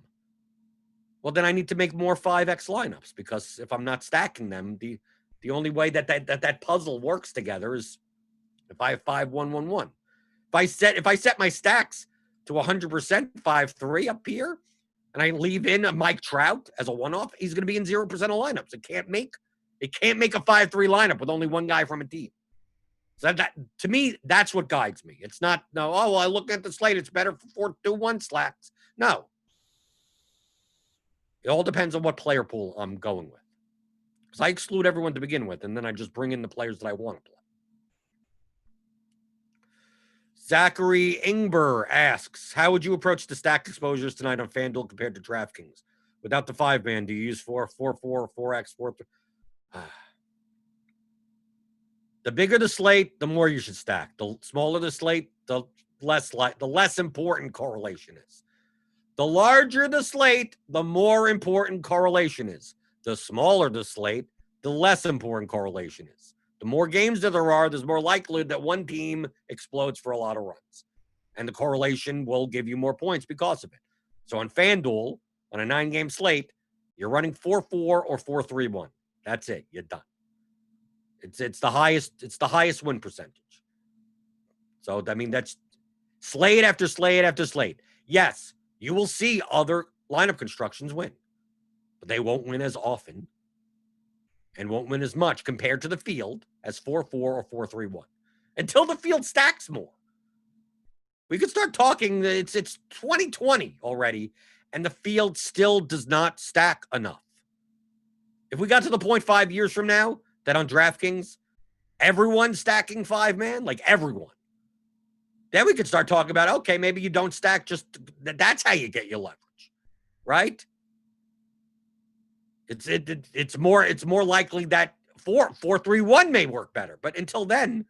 Well, then I need to make more 5X lineups, because if I'm not stacking them, the only way that puzzle works together is if I have 5-1-1-1. If I set my stacks to 100% 5-3 up here, and I leave in a Mike Trout as a one-off, he's going to be in 0% of lineups. It can't make a 5-3 lineup with only one guy from a team. So that to me, that's what guides me. It's not I look at the slate, it's better for 4-2-1 slacks. No. It all depends on what player pool I'm going with. Because I exclude everyone to begin with, and then I just bring in the players that I want to play. Zachary Ingber asks, how would you approach the stacked exposures tonight on Fanduel compared to Draftkings? Without the 5-man, do you use 4-4, 4X, 4-3? The bigger the slate, the more you should stack. The smaller the slate, the less important correlation is. The larger the slate, the more important correlation is. The smaller the slate, the less important correlation is. The more games that there are, there's more likelihood that one team explodes for a lot of runs. And the correlation will give you more points because of it. So on FanDuel, on a 9-game slate, you're running 4-4 or 4-3-1. That's it. You're done. It's the highest win percentage. So I mean, that's slate after slate after slate. Yes, you will see other lineup constructions win, but they won't win as often and won't win as much compared to the field as 4-4 or 4-3-1 until the field stacks more. We could start talking. It's 2020 already, and the field still does not stack enough. If we got to the point 5 years from now that on DraftKings, everyone's stacking 5-man, like everyone, then we could start talking about, okay, maybe you don't stack, just that's how you get your leverage, right? It's more likely that 4-3-1 may work better, but until then,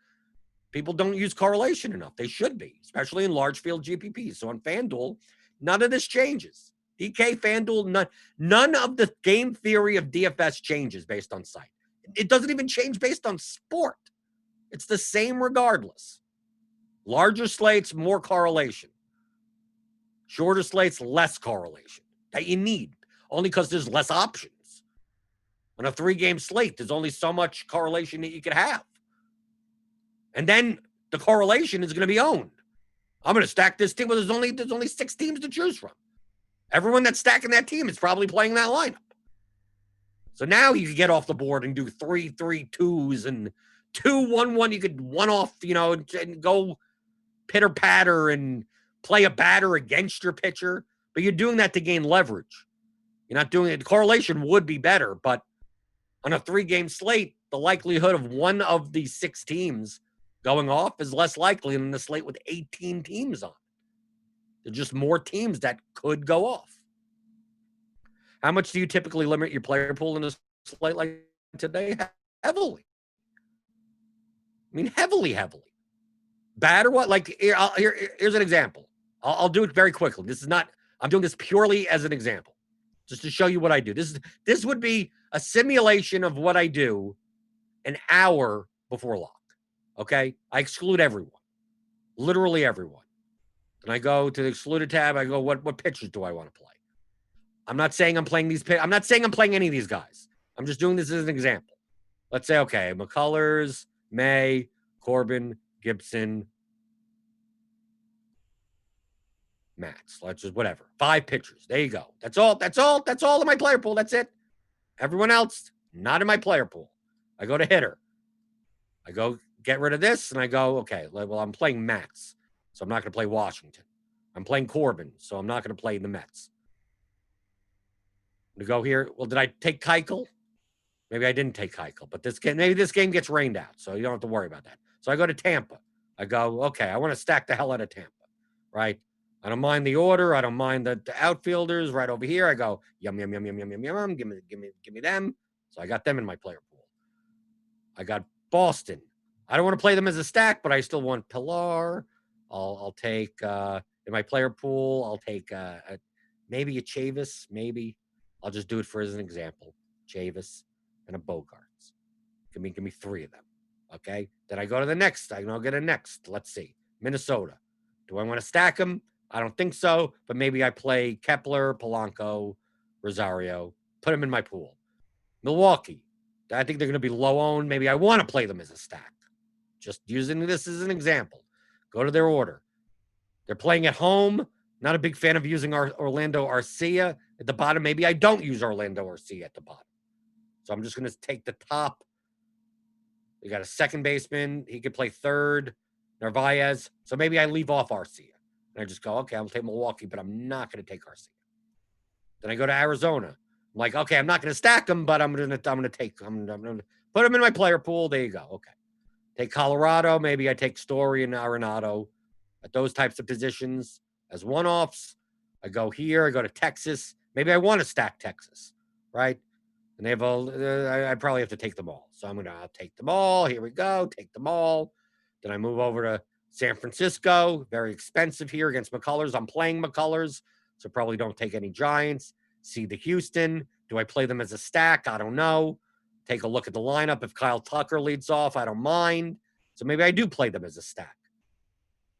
people don't use correlation enough. They should be, especially in large field GPPs. So on FanDuel, none of this changes. DK, FanDuel, none of the game theory of DFS changes based on site. It doesn't even change based on sport. It's the same regardless. Larger slates, more correlation. Shorter slates, less correlation that you need, only because there's less options. On a 3-game slate, there's only so much correlation that you could have. And then the correlation is going to be owned. I'm going to stack this team. Well, there's only 6 teams to choose from. Everyone that's stacking that team is probably playing that lineup. So now you can get off the board and do 3-3-2s and 2-1-1. You could one-off, and go pitter-patter and play a batter against your pitcher. But you're doing that to gain leverage. You're not doing it. The correlation would be better, but on a 3-game slate, the likelihood of one of the 6 teams going off is less likely than the slate with 18 teams on. There's just more teams that could go off. How much do you typically limit your player pool in a slate like today? Heavily. I mean, heavily. Bad or what? Like, here's an example. I'll do it very quickly. I'm doing this purely as an example, just to show you what I do. This would be a simulation of what I do an hour before lock. Okay? I exclude everyone. Literally everyone. And I go to the excluded tab. I go, what pitchers do I want to play? I'm not saying I'm playing these. I'm not saying I'm playing any of these guys. I'm just doing this as an example. Let's say, okay, McCullers, May, Corbin, Gibson, Matz. Let's just whatever. 5 pitchers. There you go. That's all in my player pool. That's it. Everyone else, not in my player pool. I go to hitter. I go get rid of this, and I go, okay, well, I'm playing Matz, so I'm not going to play Washington. I'm playing Corbin, so I'm not going to play the Mets. To go here. Well, did I take Keuchel? Maybe I didn't take Keuchel, but maybe this game gets rained out, so you don't have to worry about that. So I go to Tampa. I go, okay, I want to stack the hell out of Tampa, right? I don't mind the order. I don't mind the outfielders right over here. I go, yum. Give me them. So I got them in my player pool. I got Boston. I don't want to play them as a stack, but I still want Pilar. I'll take in my player pool. I'll take maybe a Chavis. Maybe I'll just do it for as an example. Chavis and a Bogarts. Give me 3 of them. Okay. Then I go to the next. I'll get a next. Let's see. Minnesota. Do I want to stack them? I don't think so. But maybe I play Kepler, Polanco, Rosario. Put them in my pool. Milwaukee. I think they're going to be low owned. Maybe I want to play them as a stack. Just using this as an example. Go to their order. They're playing at home. Not a big fan of using Orlando Arcia at the bottom. Maybe I don't use Orlando Arcia at the bottom. So I'm just going to take the top. We got a second baseman. He could play third. Narvaez. So maybe I leave off Arcia. And I just go, okay, I'll take Milwaukee, but I'm not going to take Arcia. Then I go to Arizona. I'm like, okay, I'm not going to stack them, but I'm going to put them in my player pool. There you go. Okay. Take Colorado. Maybe I take Story and Arenado at those types of positions as one-offs. I go here. I go to Texas. Maybe I want to stack Texas, right? And they have I probably have to take them all. So I'll take them all. Here we go. Take them all. Then I move over to San Francisco. Very expensive here against McCullers. I'm playing McCullers, so probably don't take any Giants. See the Houston. Do I play them as a stack? I don't know. Take a look at the lineup. If Kyle Tucker leads off, I don't mind. So maybe I do play them as a stack.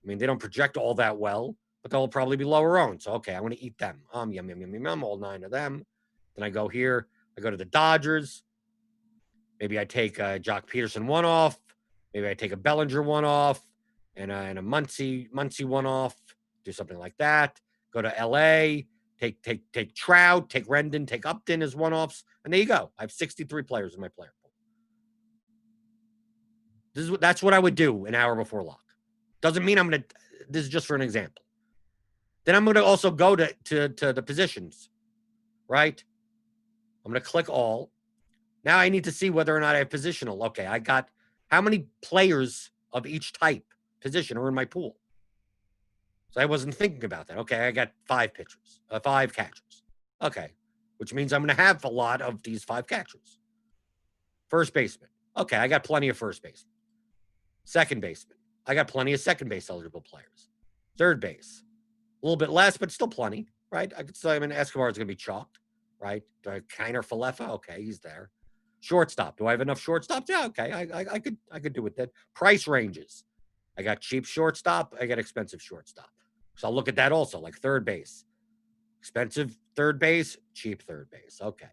I mean, they don't project all that well, but they'll probably be lower owned. So, okay, I want to eat them. Yum, all 9 of them. Then I go here. I go to the Dodgers. Maybe I take Jock Peterson one off. Maybe I take a Bellinger one off and a Muncy one off. Do something like that. Go to L.A., take Trout, take Rendon, take Upton as one-offs, and there you go. I have 63 players in my player pool. That's what I would do an hour before lock. Doesn't mean I'm going to – this is just for an example. Then I'm going to also go to the positions, right? I'm going to click all. Now I need to see whether or not I have positional. Okay, I got how many players of each type position are in my pool. So I wasn't thinking about that. Okay, I got 5 pitchers, 5 catchers. Okay, which means I'm going to have a lot of these 5 catchers. First baseman. Okay, I got plenty of first baseman. Second baseman. I got plenty of second base eligible players. Third base. A little bit less, but still plenty, right? I could say, Escobar is going to be chalked, right? Do I have Kiner Falefa? Okay, he's there. Shortstop. Do I have enough shortstops? Yeah, okay. I could do with that. Price ranges. I got cheap shortstop. I got expensive shortstop. So I'll look at that also, like third base. Expensive third base, cheap third base. Okay.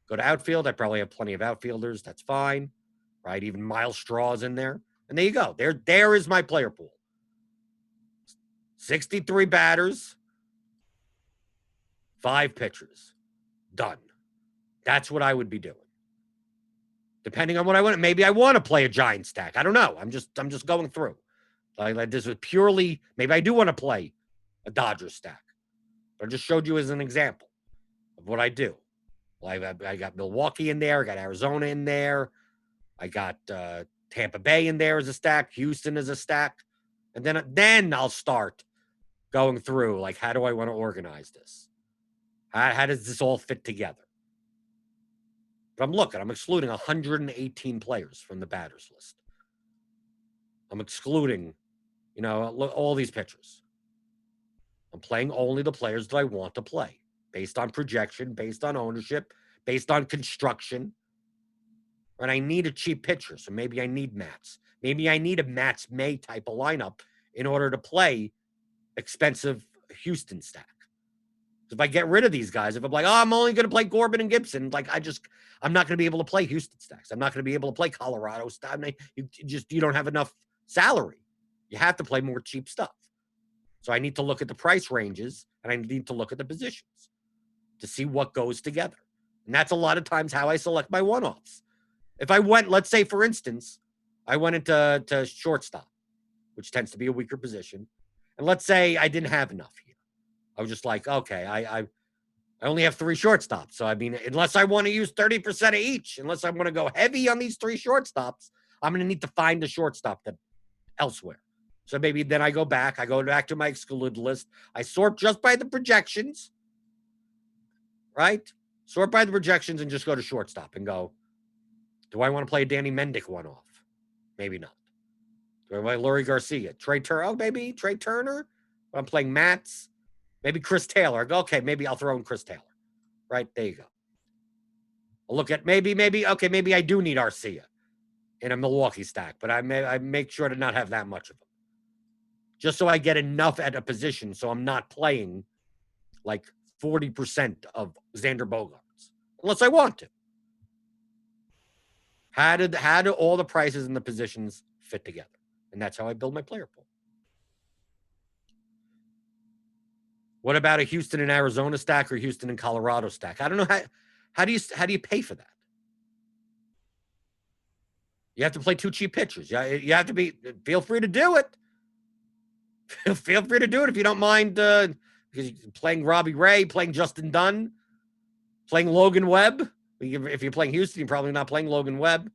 Go to outfield. I probably have plenty of outfielders. That's fine, right? Even Miles Straw's in there. And there you go. There is my player pool. 63 batters, 5 pitchers. Done. That's what I would be doing. Depending on what I want. Maybe I want to play a giant stack. I don't know. I'm just going through. Like this was purely, maybe I do want to play a Dodgers stack. But I just showed you as an example of what I do. Well, I got Milwaukee in there. I got Arizona in there. I got Tampa Bay in there as a stack. Houston as a stack. And then I'll start going through, like, how do I want to organize this? How does this all fit together? But I'm excluding 118 players from the batters list. I'm excluding, all these pitchers. I'm playing only the players that I want to play based on projection, based on ownership, based on construction. And I need a cheap pitcher, so maybe I need Mats. Maybe I need a Mats May type of lineup in order to play expensive Houston stack. If I get rid of these guys, if I'm like, I'm only going to play Corbin and Gibson, I'm not going to be able to play Houston stacks. I'm not going to be able to play Colorado stacks. You don't have enough salary. You have to play more cheap stuff. So I need to look at the price ranges and I need to look at the positions to see what goes together. And that's a lot of times how I select my one-offs. If I went, let's say, for instance, I went into shortstop, which tends to be a weaker position. And let's say I didn't have enough here. I was just like, okay, I only have 3 shortstops. So, unless I want to use 30% of each, unless I want to go heavy on these 3 shortstops, I'm going to need to find a shortstop elsewhere. So maybe then I go back to my excluded list. I sort just by the projections, right? Sort by the projections and just go to shortstop and go, Do I want to play a Danny Mendick one-off? Maybe not. Do I play Leury Garcia? Trey Turner? Oh, maybe Trey Turner? I'm playing Mats. Maybe Chris Taylor. I go, okay, maybe I'll throw in Chris Taylor. Right, there you go. I'll look at maybe I do need Arcia in a Milwaukee stack, but I make sure to not have that much of them. Just so I get enough at a position so I'm not playing like 40% of Xander Bogaerts. Unless I want to. How do all the prices and the positions fit together? And that's how I build my player pool. What about a Houston and Arizona stack or Houston and Colorado stack? I don't know how do you pay for that? You have to play 2 cheap pitchers. You have to be. Feel free to do it. Feel free to do it if you don't mind. Because you're playing Robbie Ray, playing Justin Dunn, playing Logan Webb. If you're playing Houston, you're probably not playing Logan Webb.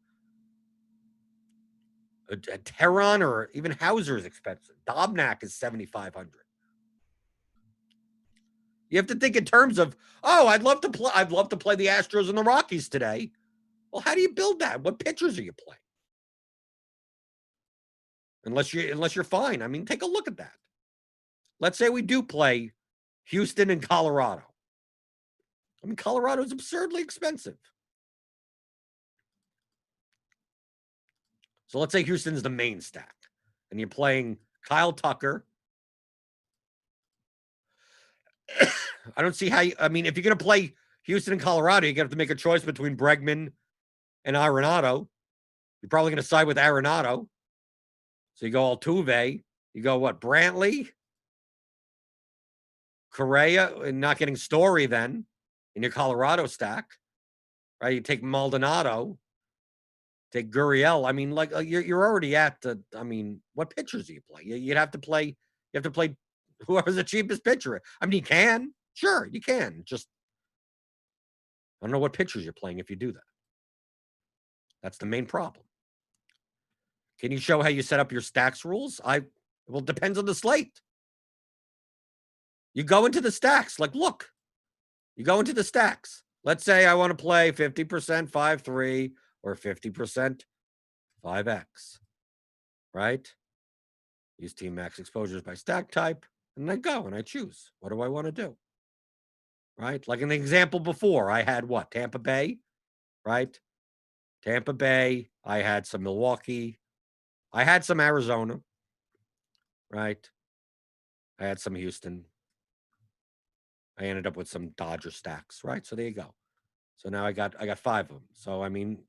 A Teheran or even Hauser is expensive. Dobnak is $7,500. You have to think in terms of, I'd love to play the Astros and the Rockies today. Well, how do you build that? What pitchers are you playing? Unless you're fine. I mean, take a look at that. Let's say we do play Houston and Colorado. I mean, Colorado is absurdly expensive. So let's say Houston's the main stack, and you're playing Kyle Tucker. I don't see how I mean, if you're going to play Houston and Colorado, you're going to have to make a choice between Bregman and Arenado. You're probably going to side with Arenado. So you go Altuve. You go what? Brantley? Correa, and not getting Story then in your Colorado stack. Right? You take Maldonado. Take Gurriel. I mean, like you're already at the. I mean, what pitchers do you play? You have to play whoever's the cheapest pitcher. I mean, you can. Sure, you can. Just I don't know what pitchers you're playing if you do that. That's the main problem. Can you show how you set up your stacks rules? Well, it depends on the slate. You go into the stacks. Like, look. You go into the stacks. Let's say I want to play 50% 5-3 or 50% 5x. Right? Use team max exposures by stack type. And I go and I choose. What do I want to do? Right? Like in the example before, I had what? Tampa Bay, right? Tampa Bay. I had some Milwaukee. I had some Arizona, right? I had some Houston. I ended up with some Dodger stacks, right? So there you go. So now I got 5 of them. So I mean,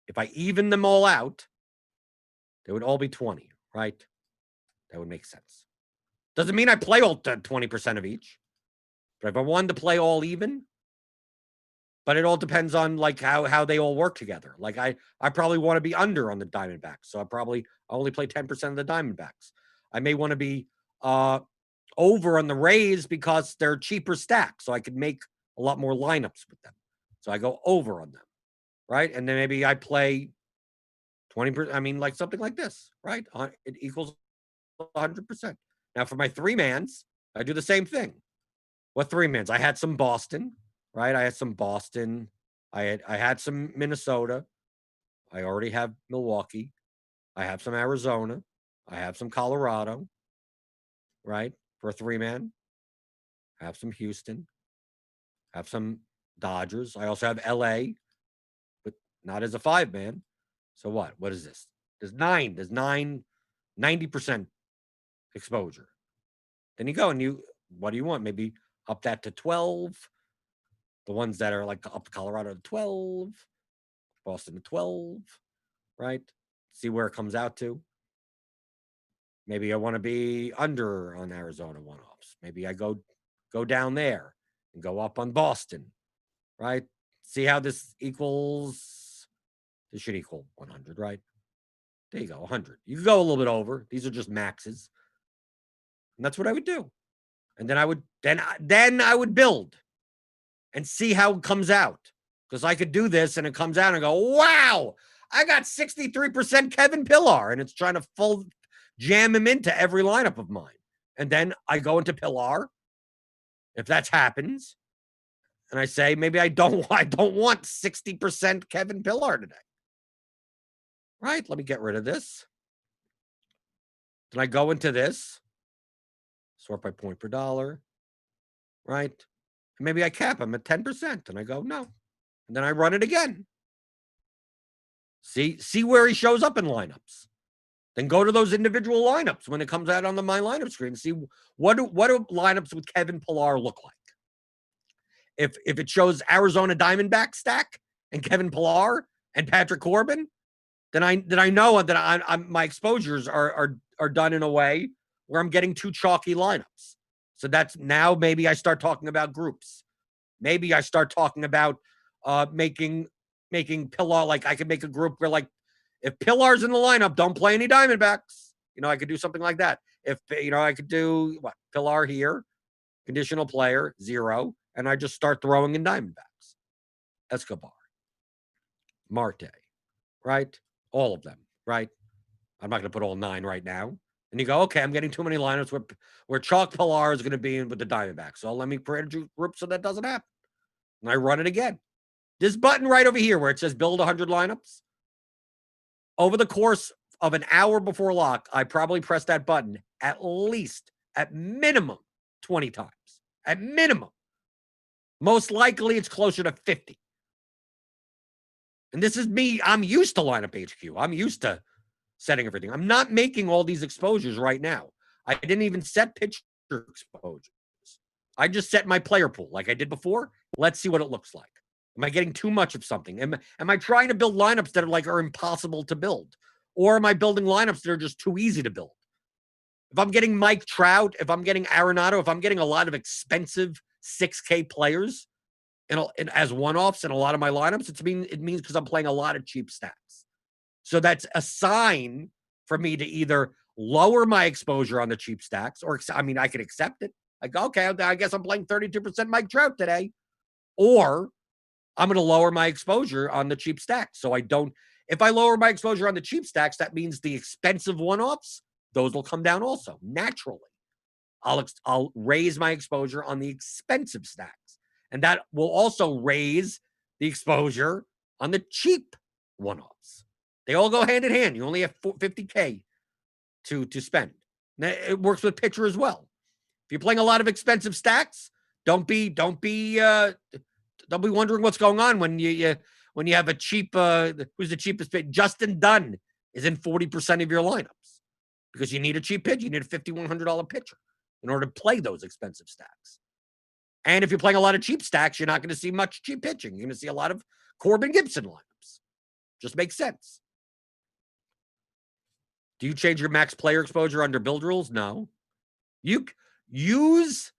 if I even them all out, they would all be 20, right? That would make sense. Doesn't mean I play all 20% of each. But if I wanted to play all even, but it all depends on like how they all work together. Like I probably want to be under on the Diamondbacks, so I only play 10% of the Diamondbacks. I may want to be over on the Rays because they're cheaper stacks, so I could make a lot more lineups with them. So I go over on them, right? And then maybe I play 20%. I mean, like something like this, right? It equals 100%. Now for my 3-mans, I do the same thing. What 3-mans? I had some Boston, right? I had some Boston. I had some Minnesota. I already have Milwaukee. I have some Arizona. I have some Colorado, right? For a 3-man. I have some Houston. I have some Dodgers. I also have LA, but not as a 5-man. So what? What is this? There's 90% exposure. Then you go and what do you want? Maybe up that to 12. The ones that are like up Colorado to 12, Boston to 12, right? See where it comes out to. Maybe I want to be under on Arizona one-offs. Maybe I go down there and go up on Boston, right? See how this equals. This should equal 100, right? There you go, 100. You can go a little bit over. These are just maxes. And that's what I would do. And then I would build and see how it comes out. Because I could do this and it comes out and go, wow, I got 63% Kevin Pillar, and it's trying to full jam him into every lineup of mine. And then I go into Pillar, if that happens, and I say, maybe I don't want 60% Kevin Pillar today. right? Let me get rid of this. Then I go into this, sort by point per dollar, right? And maybe I cap him at 10%, and I go, no. And then I run it again. See where he shows up in lineups. Then go to those individual lineups when it comes out on my lineup screen. See what do lineups with Kevin Pillar look like. If it shows Arizona Diamondback stack and Kevin Pillar and Patrick Corbin, then I know that I'm my exposures are done in a way where I'm getting too chalky lineups. So that's now maybe I start talking about groups. Maybe I start talking about making Pillar, like I could make a group where, like, if Pillar's in the lineup, don't play any Diamondbacks. I could do something like that. If I could do Pillar here, conditional player 0, and I just start throwing in Diamondbacks, Escobar, Marte, right? All of them, right? I'm not going to put all 9 right now. And you go, okay, I'm getting too many lineups where Chalk Pillar is going to be in with the Diamondbacks. So let me create a group so that doesn't happen. And I run it again. This button right over here where it says build 100 lineups. Over the course of an hour before lock, I probably pressed that button at least, at minimum, 20 times. At minimum. Most likely it's closer to 50. And this is me. I'm used to lineup HQ. I'm used to setting everything. I'm not making all these exposures right now. I didn't even set pitcher exposures. I just set my player pool like I did before. Let's see what it looks like. Am I getting too much of something? Am I trying to build lineups that are impossible to build? Or am I building lineups that are just too easy to build? If I'm getting Mike Trout, if I'm getting Arenado, if I'm getting a lot of expensive 6K players and as one-offs in a lot of my lineups, it means because I'm playing a lot of cheap stacks. So that's a sign for me to either lower my exposure on the cheap stacks, or I could accept it. I go, okay, I guess I'm playing 32% Mike Trout today. Or I'm going to lower my exposure on the cheap stacks. So if I lower my exposure on the cheap stacks, that means the expensive one-offs, those will come down also, naturally. I'll raise my exposure on the expensive stacks. And that will also raise the exposure on the cheap one-offs. They all go hand in hand. You only have 50K to spend. Now, it works with pitcher as well. If you're playing a lot of expensive stacks, don't be wondering what's going on when you have a cheap who's the cheapest pitcher. Justin Dunn is in 40% of your lineups because you need a cheap pitcher. You need a $5,100 pitcher in order to play those expensive stacks. And if you're playing a lot of cheap stacks, you're not going to see much cheap pitching. You're going to see a lot of Corbin Gibson lineups. Just makes sense. Do you change your max player exposure under build rules? No. You use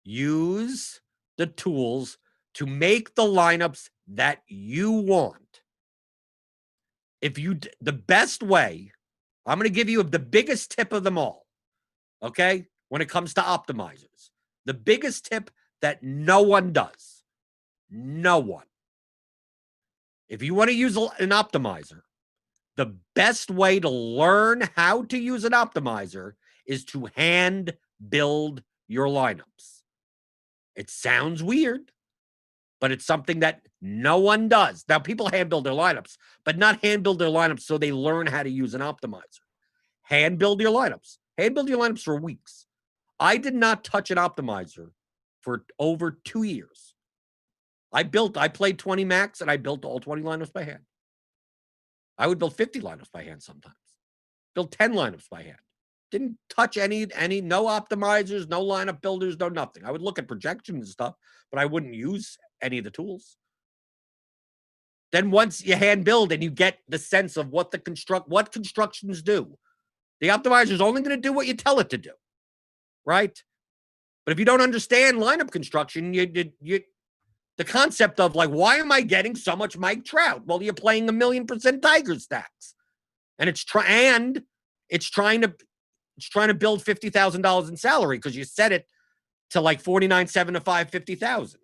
the tools to make the lineups that you want. The best way, I'm going to give you the biggest tip of them all, okay? When it comes to optimizers, the biggest tip that no one does. No one. If you want to use an optimizer, the best way to learn how to use an optimizer is to hand build your lineups. It sounds weird, but it's something that no one does. Now, people hand build their lineups, but not hand build their lineups so they learn how to use an optimizer. Hand build your lineups. Hand build your lineups for weeks. I did not touch an optimizer for over 2 years. I played 20 max, and I built all 20 lineups by hand. I would build 50 lineups by hand sometimes. Build 10 lineups by hand. Didn't touch any, no optimizers, no lineup builders, no nothing. I would look at projections and stuff, but I wouldn't use any of the tools. Then once you hand build and you get the sense of what constructions do, the optimizer is only going to do what you tell it to do, right? But if you don't understand lineup construction, the concept of why am I getting so much Mike Trout? Well, you're playing 1,000,000% Tigers stacks, and it's trying to build $50,000 in salary because you set it to 49.7 to 550,000.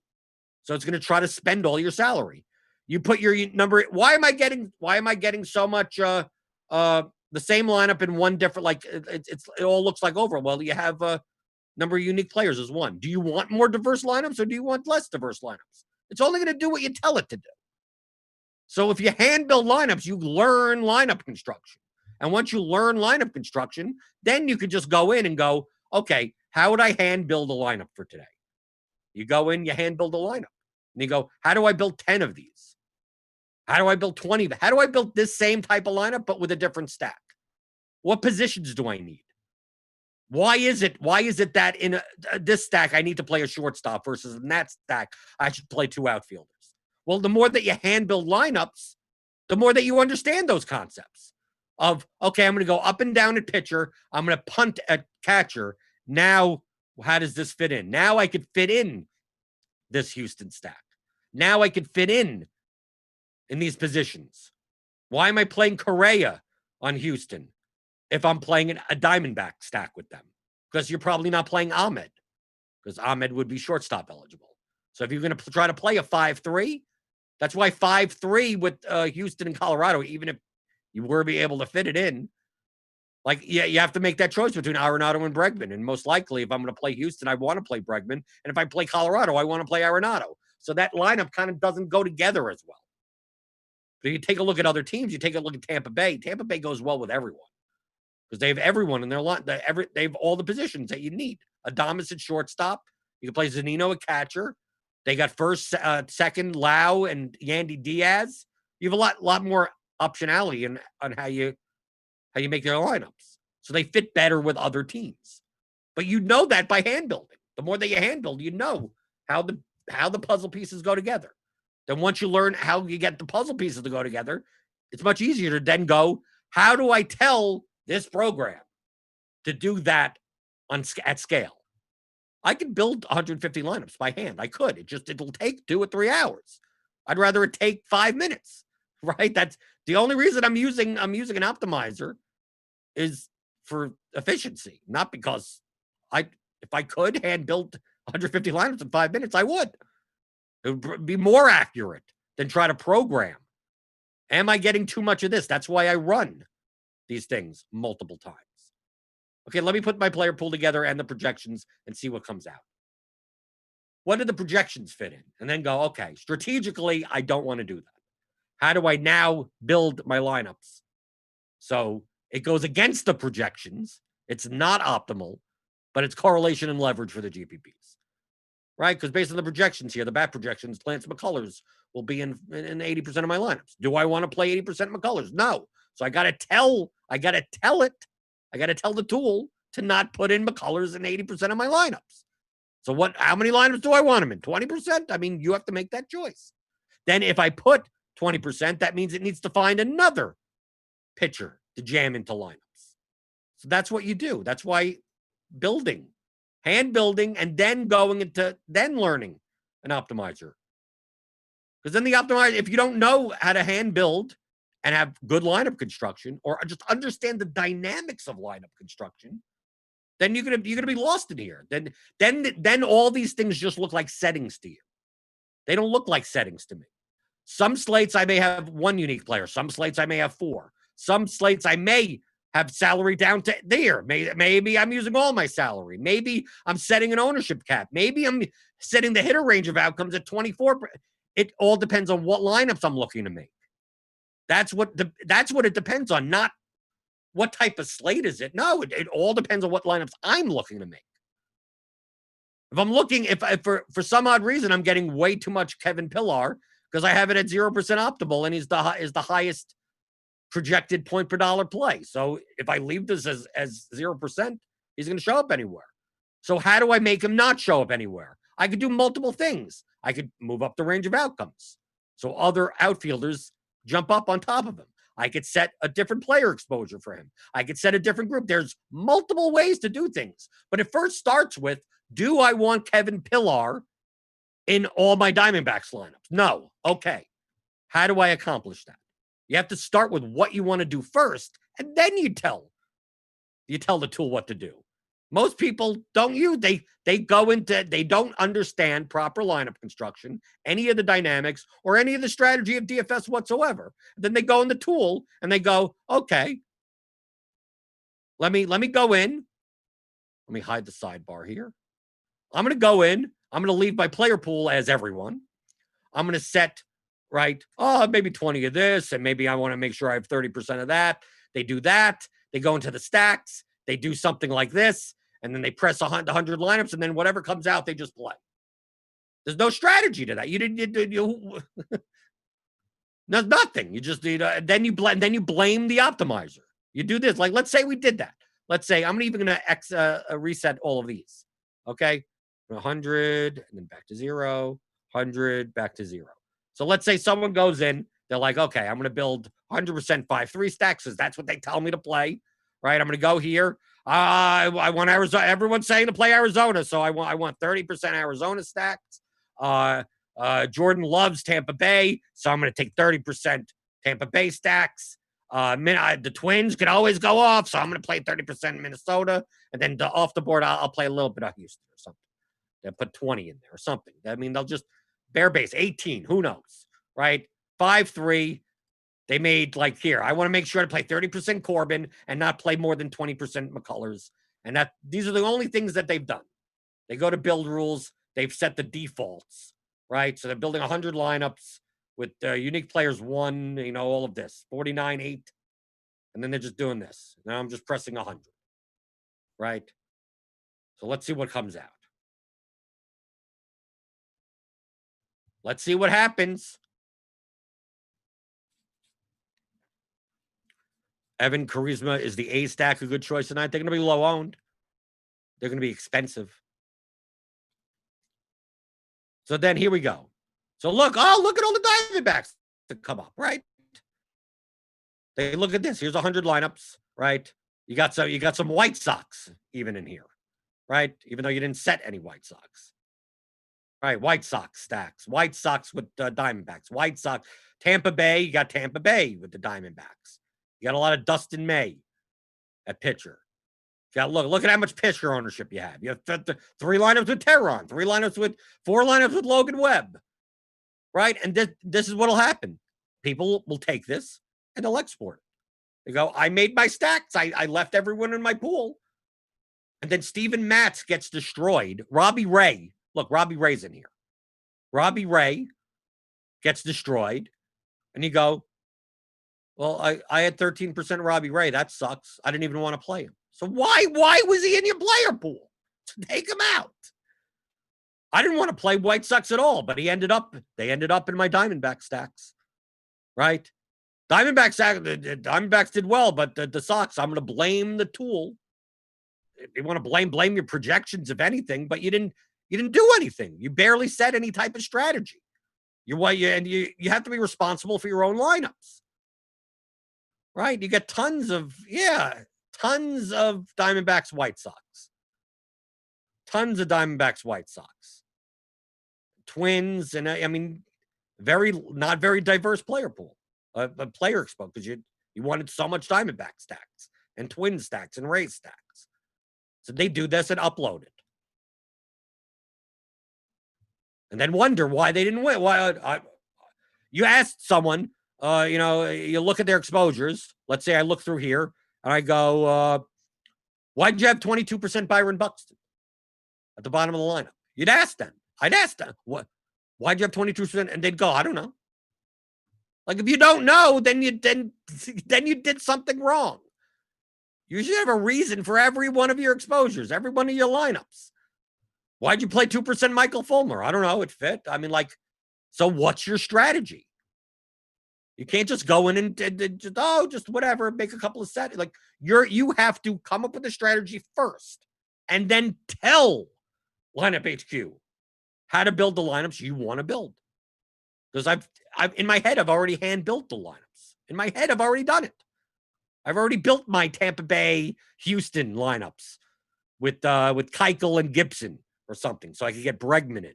So it's going to try to spend all your salary. You put your number. Why am I getting so much the same lineup in one different it all looks like over? Well, you have a number of unique players as one. Do you want more diverse lineups or do you want less diverse lineups? It's only going to do what you tell it to do. So if you hand build lineups, you learn lineup construction. And once you learn lineup construction, then you can just go in and go, okay, how would I hand build a lineup for today? You go in, you hand build a lineup. And you go, how do I build 10 of these? How do I build 20? How do I build this same type of lineup, but with a different stack? What positions do I need? Why is it that in this stack I need to play a shortstop versus in that stack I should play 2 outfielders? Well, the more that you hand build lineups, the more that you understand those concepts of, okay, I'm going to go up and down at pitcher. I'm going to punt at catcher. Now, how does this fit in? Now I could fit in this Houston stack. Now I could fit in these positions. Why am I playing Correa on Houston if I'm playing a Diamondback stack with them? Because you're probably not playing Ahmed, because Ahmed would be shortstop eligible. So if you're going to try to play a 5-3, that's why 5-3 with Houston and Colorado, even if you were be able to fit it in, like, yeah, you have to make that choice between Arenado and Bregman. And most likely, if I'm going to play Houston, I want to play Bregman. And if I play Colorado, I want to play Arenado. So that lineup kind of doesn't go together as well. But you take a look at other teams, you take a look at Tampa Bay. Tampa Bay goes well with everyone because they have everyone in their line. They have all the positions that you need. Adames at shortstop. You can play Zunino at catcher. They got first, second, Lau and Yandy Diaz. You have a lot more optionality on how you make their lineups. So they fit better with other teams. But you know that by hand building. The more that you hand build, you know how the puzzle pieces go together. Then once you learn how you get the puzzle pieces to go together, it's much easier to then go, how do I tell this program to do that at scale? I could build 150 lineups by hand. I could. It'll take 2 or 3 hours. I'd rather it take 5 minutes, right? That's the only reason I'm using an optimizer is for efficiency, not because if I could hand build 150 lineups in 5 minutes, I would. It would be more accurate than try to program. Am I getting too much of this? That's why I run these things multiple times. Okay, let me put my player pool together and the projections and see what comes out. What do the projections fit in? And then go, okay, strategically, I don't want to do that. How do I now build my lineups? So it goes against the projections. It's not optimal, but it's correlation and leverage for the GPPs, right? Because based on the projections here, the bat projections, Lance McCullers will be in 80% of my lineups. Do I want to play 80% McCullers? No. So I got to tell the tool to not put in McCullers in 80% of my lineups. So how many lineups do I want him in? 20%? I mean, you have to make that choice. Then if I put 20%, that means it needs to find another pitcher to jam into lineups. So that's what you do. That's why hand building, and then then learning an optimizer. Because then the optimizer, if you don't know how to hand build and have good lineup construction, or just understand the dynamics of lineup construction, then you're gonna be lost in here. Then all these things just look like settings to you. They don't look like settings to me. Some slates I may have 1 unique player. Some slates I may have 4. Some slates I may have salary down to there. Maybe I'm using all my salary. Maybe I'm setting an ownership cap. Maybe I'm setting the hitter range of outcomes at 24. It all depends on what lineups I'm looking to make. That's what it depends on, not what type of slate is it. No, it all depends on what lineups I'm looking to make. If I'm looking, if for some odd reason I'm getting way too much Kevin Pillar because I have it at 0% optimal and he's the highest projected point per dollar play. So if I leave this as 0%, he's going to show up anywhere. So how do I make him not show up anywhere? I could do multiple things. I could move up the range of outcomes so other outfielders jump up on top of him. I could set a different player exposure for him. I could set a different group. There's multiple ways to do things. But it first starts with, do I want Kevin Pillar in all my Diamondbacks lineups? No. Okay. How do I accomplish that? You have to start with what you want to do first, and then you tell the tool what to do. Most people don't they don't understand proper lineup construction, any of the dynamics, or any of the strategy of DFS whatsoever. Then they go in the tool and they go, okay, let me go in. Let me hide the sidebar here. I'm going to go in. I'm going to leave my player pool as everyone. I'm going to set right? Oh, maybe 20 of this, and maybe I want to make sure I have 30% of that. They do that. They go into the stacks. They do something like this, and then they press 100 lineups, and then whatever comes out, they just play. There's no strategy to that. You didn't. There's nothing. You just then you blame the optimizer. You do this. Like, let's say we did that. Let's say I'm even going to reset all of these. Okay, 100 and then back to 0, 100 back to 0. So let's say someone goes in. They're like, okay, I'm going to build 100% 5-3 stacks because that's what they tell me to play. Right? I'm going to go here. I want Arizona. Everyone's saying to play Arizona, so I want 30% Arizona stacks. Jordan loves Tampa Bay, so I'm going to take 30% Tampa Bay stacks. The Twins can always go off, so I'm going to play 30% Minnesota, and then off the board, I'll play a little bit of Houston or something. They'll put 20 in there or something. I mean, they'll just bare base 18. Who knows, right? 5-3. They made like here. I want to make sure to play 30% Corbin and not play more than 20% McCullers. And these are the only things that they've done. They go to build rules. They've set the defaults, right? So they're building 100 lineups with unique players 1, all of this, 49, 8. And then they're just doing this. Now I'm just pressing 100, right? So let's see what comes out. Let's see what happens. Evan Charisma is the A stack a good choice tonight? They're going to be low owned. They're going to be expensive. So then here we go. So look at all the Diamondbacks that come up, right? They look at this. Here's 100 lineups, right? You got some White Sox even in here, right? Even though you didn't set any White Sox. Right, White Sox stacks. White Sox with Diamondbacks. White Sox. Tampa Bay, you got Tampa Bay with the Diamondbacks. You got a lot of Dustin May at pitcher. You got look at how much pitcher ownership you have. You have 3 lineups with Teheran, 4 lineups with Logan Webb. Right? And this is what'll happen. People will take this and they'll export it. They go, I made my stacks. I left everyone in my pool. And then Steven Matz gets destroyed. Robbie Ray. Look, Robbie Ray's in here. Robbie Ray gets destroyed. And you go, well, I had 13% Robbie Ray. That sucks. I didn't even want to play him. So why was he in your player pool? Take him out. I didn't want to play White Sox at all, but they ended up in my Diamondback stacks. Right? Diamondbacks did well, but the Sox, I'm going to blame the tool. If you want to blame your projections, if anything, but you didn't do anything. You barely set any type of strategy. You have to be responsible for your own lineups. Right? You get tons of Diamondbacks, White Sox. Tons of Diamondbacks, White Sox. Twins, and I mean, not very diverse player pool. A player expo, because you wanted so much Diamondback stacks and Twin stacks and Rays stacks. So they do this and upload it. And then wonder why they didn't win. You asked someone, you look at their exposures. Let's say I look through here and I go, why'd you have 22% Byron Buxton at the bottom of the lineup? You'd ask them. I'd ask them, why'd you have 22%? And they'd go, I don't know. Like, if you don't know, then you did something wrong. You should have a reason for every one of your exposures, every one of your lineups. Why'd you play 2% Michael Fulmer? I don't know. It fit. I mean, so what's your strategy? You can't just go in and just whatever, make a couple of sets. Like, you have to come up with a strategy first and then tell Lineup HQ how to build the lineups you want to build. Because I've in my head, I've already hand built the lineups. In my head, I've already done it. I've already built my Tampa Bay, Houston lineups with Keuchel and Gibson or something, so I could get Bregman in.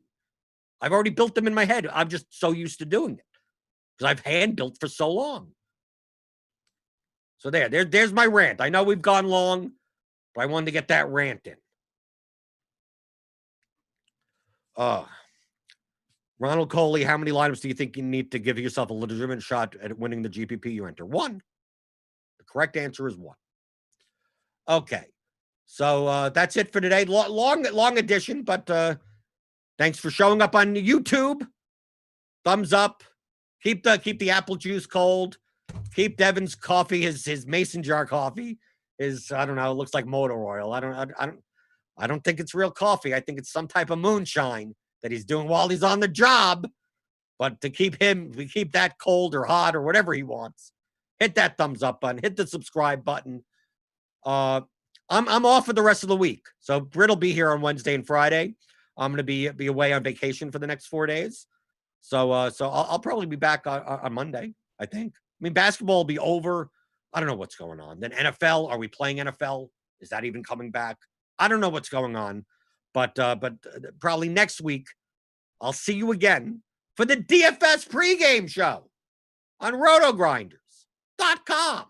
I've already built them in my head. I'm just so used to doing it because I've hand built for so long. So there's my rant. I know we've gone long, but I wanted to get that rant in. Ronald Coley, how many lineups do you think you need to give yourself a legitimate shot at winning the GPP you enter? 1. The correct answer is 1. Okay. So that's it for today. Long edition, but thanks for showing up on YouTube. Thumbs up. Keep the apple juice cold. Keep Devin's coffee, his mason jar coffee. I don't know, it looks like motor oil. I don't think it's real coffee. I think it's some type of moonshine that he's doing while he's on the job. But to keep that cold or hot or whatever he wants, hit that thumbs up button, hit the subscribe button. I'm off for the rest of the week, so Britt will be here on Wednesday and Friday. I'm going to be away on vacation for the next 4 days, so I'll probably be back on Monday. I think. I mean, basketball will be over. I don't know what's going on. Then NFL, are we playing NFL? Is that even coming back? I don't know what's going on, but probably next week I'll see you again for the DFS pregame show on RotoGrinders.com.